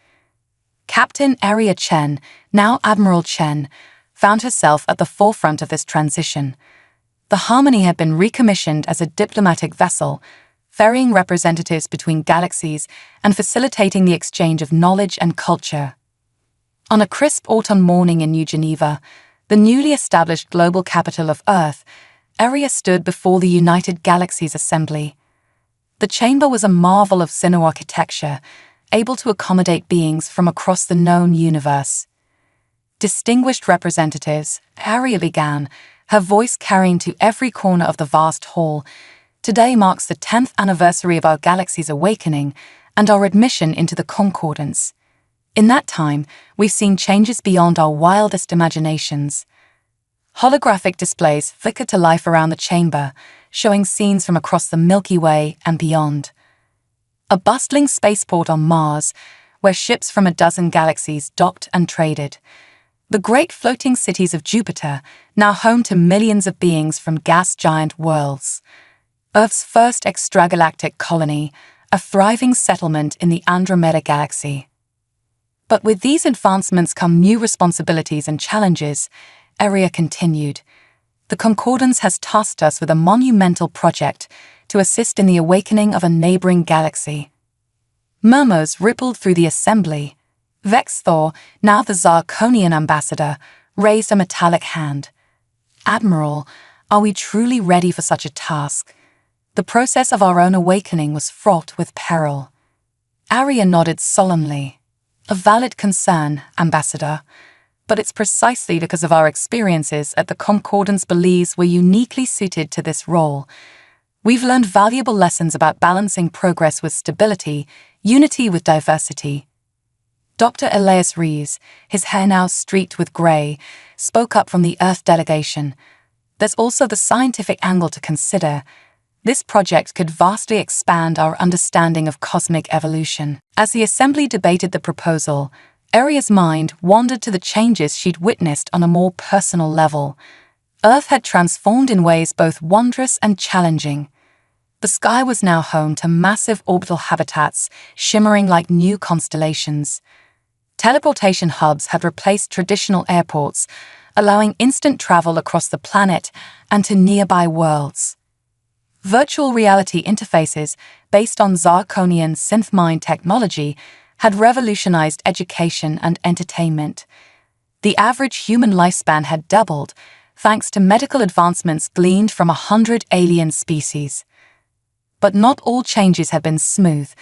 [SPEAKER 1] Captain Aria Chen, now Admiral Chen, found herself at the forefront of this transition. The Harmony had been recommissioned as a diplomatic vessel, ferrying representatives between galaxies and facilitating the exchange of knowledge and culture. On a crisp autumn morning in New Geneva, the newly established global capital of Earth, Aria stood before the United Galaxies Assembly. The chamber was a marvel of architecture, able to accommodate beings from across the known universe. Distinguished representatives, Aria began, her voice carrying to every corner of the vast hall. Today marks the 10th anniversary of our galaxy's awakening and our admission into the Concordance. In that time, we've seen changes beyond our wildest imaginations. Holographic displays flicker to life around the chamber, showing scenes from across the Milky Way and beyond. A bustling spaceport on Mars, where ships from a dozen galaxies docked and traded. The great floating cities of Jupiter, now home to millions of beings from gas giant worlds. Earth's first extragalactic colony, a thriving settlement in the Andromeda Galaxy. But with these advancements come new responsibilities and challenges, Aria continued. The Concordance has tasked us with a monumental project to assist in the awakening of a neighboring galaxy. Murmurs rippled through the assembly. Vexthor, now the Zarkonian ambassador, raised a metallic hand. Admiral, are we truly ready for such a task? The process of our own awakening was fraught with peril. Aria nodded solemnly. A valid concern, Ambassador, but it's precisely because of our experiences that the Concordance believes we're uniquely suited to this role. We've learned valuable lessons about balancing progress with stability, unity with diversity. Dr. Elias Rees, his hair now streaked with grey, spoke up from the Earth delegation. There's also the scientific angle to consider. This project could vastly expand our understanding of cosmic evolution. As the Assembly debated the proposal, Aria's mind wandered to the changes she'd witnessed on a more personal level. Earth had transformed in ways both wondrous and challenging. The sky was now home to massive orbital habitats shimmering like new constellations. Teleportation hubs had replaced traditional airports, allowing instant travel across the planet and to nearby worlds. Virtual reality interfaces based on Zarkonian synth-mind technology had revolutionized education and entertainment. The average human lifespan had doubled, thanks to medical advancements gleaned from 100 alien species. But not all changes had been smooth.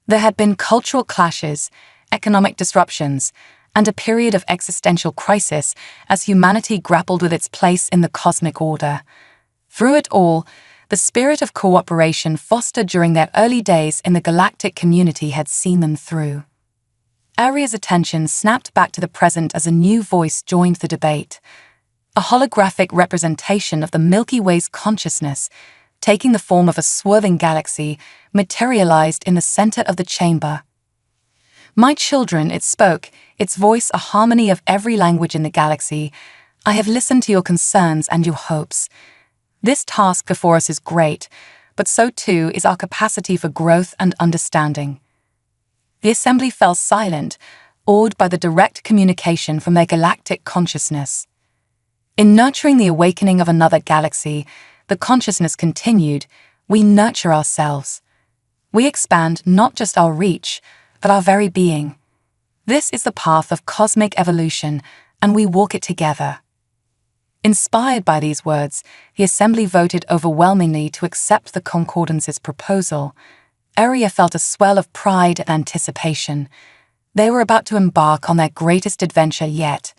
[SPEAKER 1] There had been cultural clashes, economic disruptions, and a period of existential crisis as humanity grappled with its place in the cosmic order. Through it all, the spirit of cooperation fostered during their early days in the galactic community had seen them through. Aria's attention snapped back to the present as a new voice joined the debate. A holographic representation of the Milky Way's consciousness, taking the form of a swerving galaxy, materialized in the center of the chamber. My children, it spoke, its voice a harmony of every language in the galaxy. I have listened to your concerns and your hopes. This task before us is great, but so too is our capacity for growth and understanding. The Assembly fell silent, awed by the direct communication from their galactic consciousness. In nurturing the awakening of another galaxy, the consciousness continued, we nurture ourselves. We expand not just our reach, but our very being. This is the path of cosmic evolution, and we walk it together. Inspired by these words, the Assembly voted overwhelmingly to accept the Concordance's proposal. Aria felt a swell of pride and anticipation. They were about to embark on their greatest adventure yet.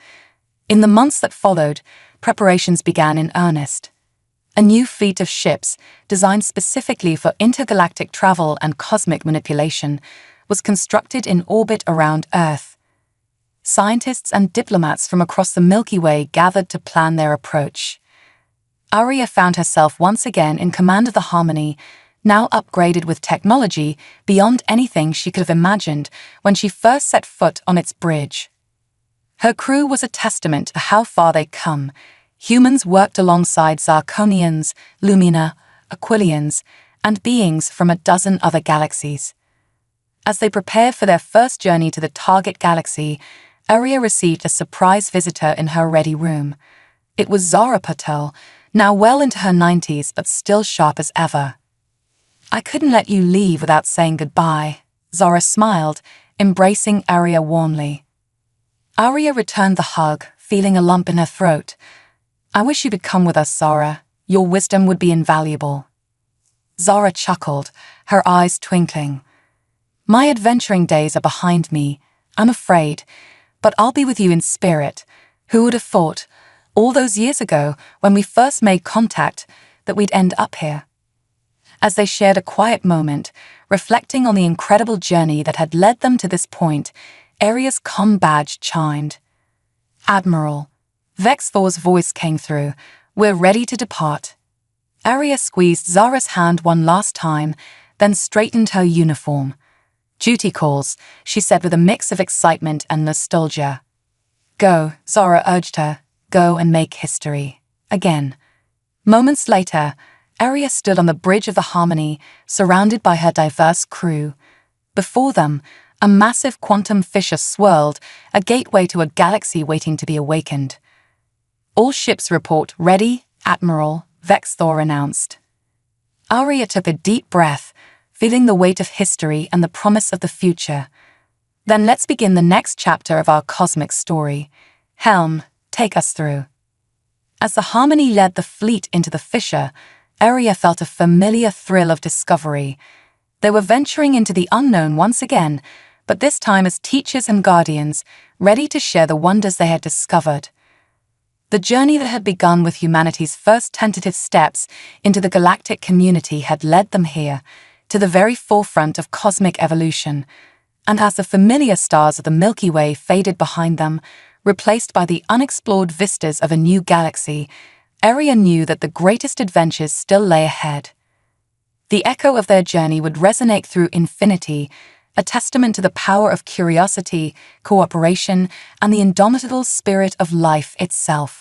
[SPEAKER 1] In the months that followed, preparations began in earnest. A new fleet of ships, designed specifically for intergalactic travel and cosmic manipulation, was constructed in orbit around Earth. Scientists and diplomats from across the Milky Way gathered to plan their approach. Aria found herself once again in command of the Harmony, now upgraded with technology beyond anything she could have imagined when she first set foot on its bridge. Her crew was a testament to how far they'd come. Humans worked alongside Zarkonians, Lumina, Aquilians, and beings from a dozen other galaxies. As they prepared for their first journey to the target galaxy, Arya received a surprise visitor in her ready room. It was Zara Patel, now well into her 90s but still sharp as ever. "I couldn't let you leave without saying goodbye," Zara smiled, embracing Arya warmly. Arya returned the hug, feeling a lump in her throat. "I wish you could come with us, Zara. Your wisdom would be invaluable." Zara chuckled, her eyes twinkling. "My adventuring days are behind me, I'm afraid, but I'll be with you in spirit. Who would have thought, all those years ago, when we first made contact, that we'd end up here?" As they shared a quiet moment, reflecting on the incredible journey that had led them to this point, Arya's comm badge chimed. "Admiral," Vexthor's voice came through. "We're ready to depart." Arya squeezed Zara's hand one last time, then straightened her uniform. "Duty calls," she said with a mix of excitement and nostalgia. "Go," Zara urged her. "Go and make history." Again. Moments later, Arya stood on the bridge of the Harmony, surrounded by her diverse crew. Before them, a massive quantum fissure swirled, a gateway to a galaxy waiting to be awakened. "All ships report ready, Admiral," Vexthor announced. Arya took a deep breath, feeling the weight of history and the promise of the future. "Then let's begin the next chapter of our cosmic story. Helm, take us through." As the Harmony led the fleet into the fissure, Arya felt a familiar thrill of discovery. They were venturing into the unknown once again, but this time as teachers and guardians, ready to share the wonders they had discovered. The journey that had begun with humanity's first tentative steps into the galactic community had led them here, to the very forefront of cosmic evolution, and as the familiar stars of the Milky Way faded behind them, replaced by the unexplored vistas of a new galaxy, Arya knew that the greatest adventures still lay ahead. The echo of their journey would resonate through infinity, a testament to the power of curiosity, cooperation, and the indomitable spirit of life itself.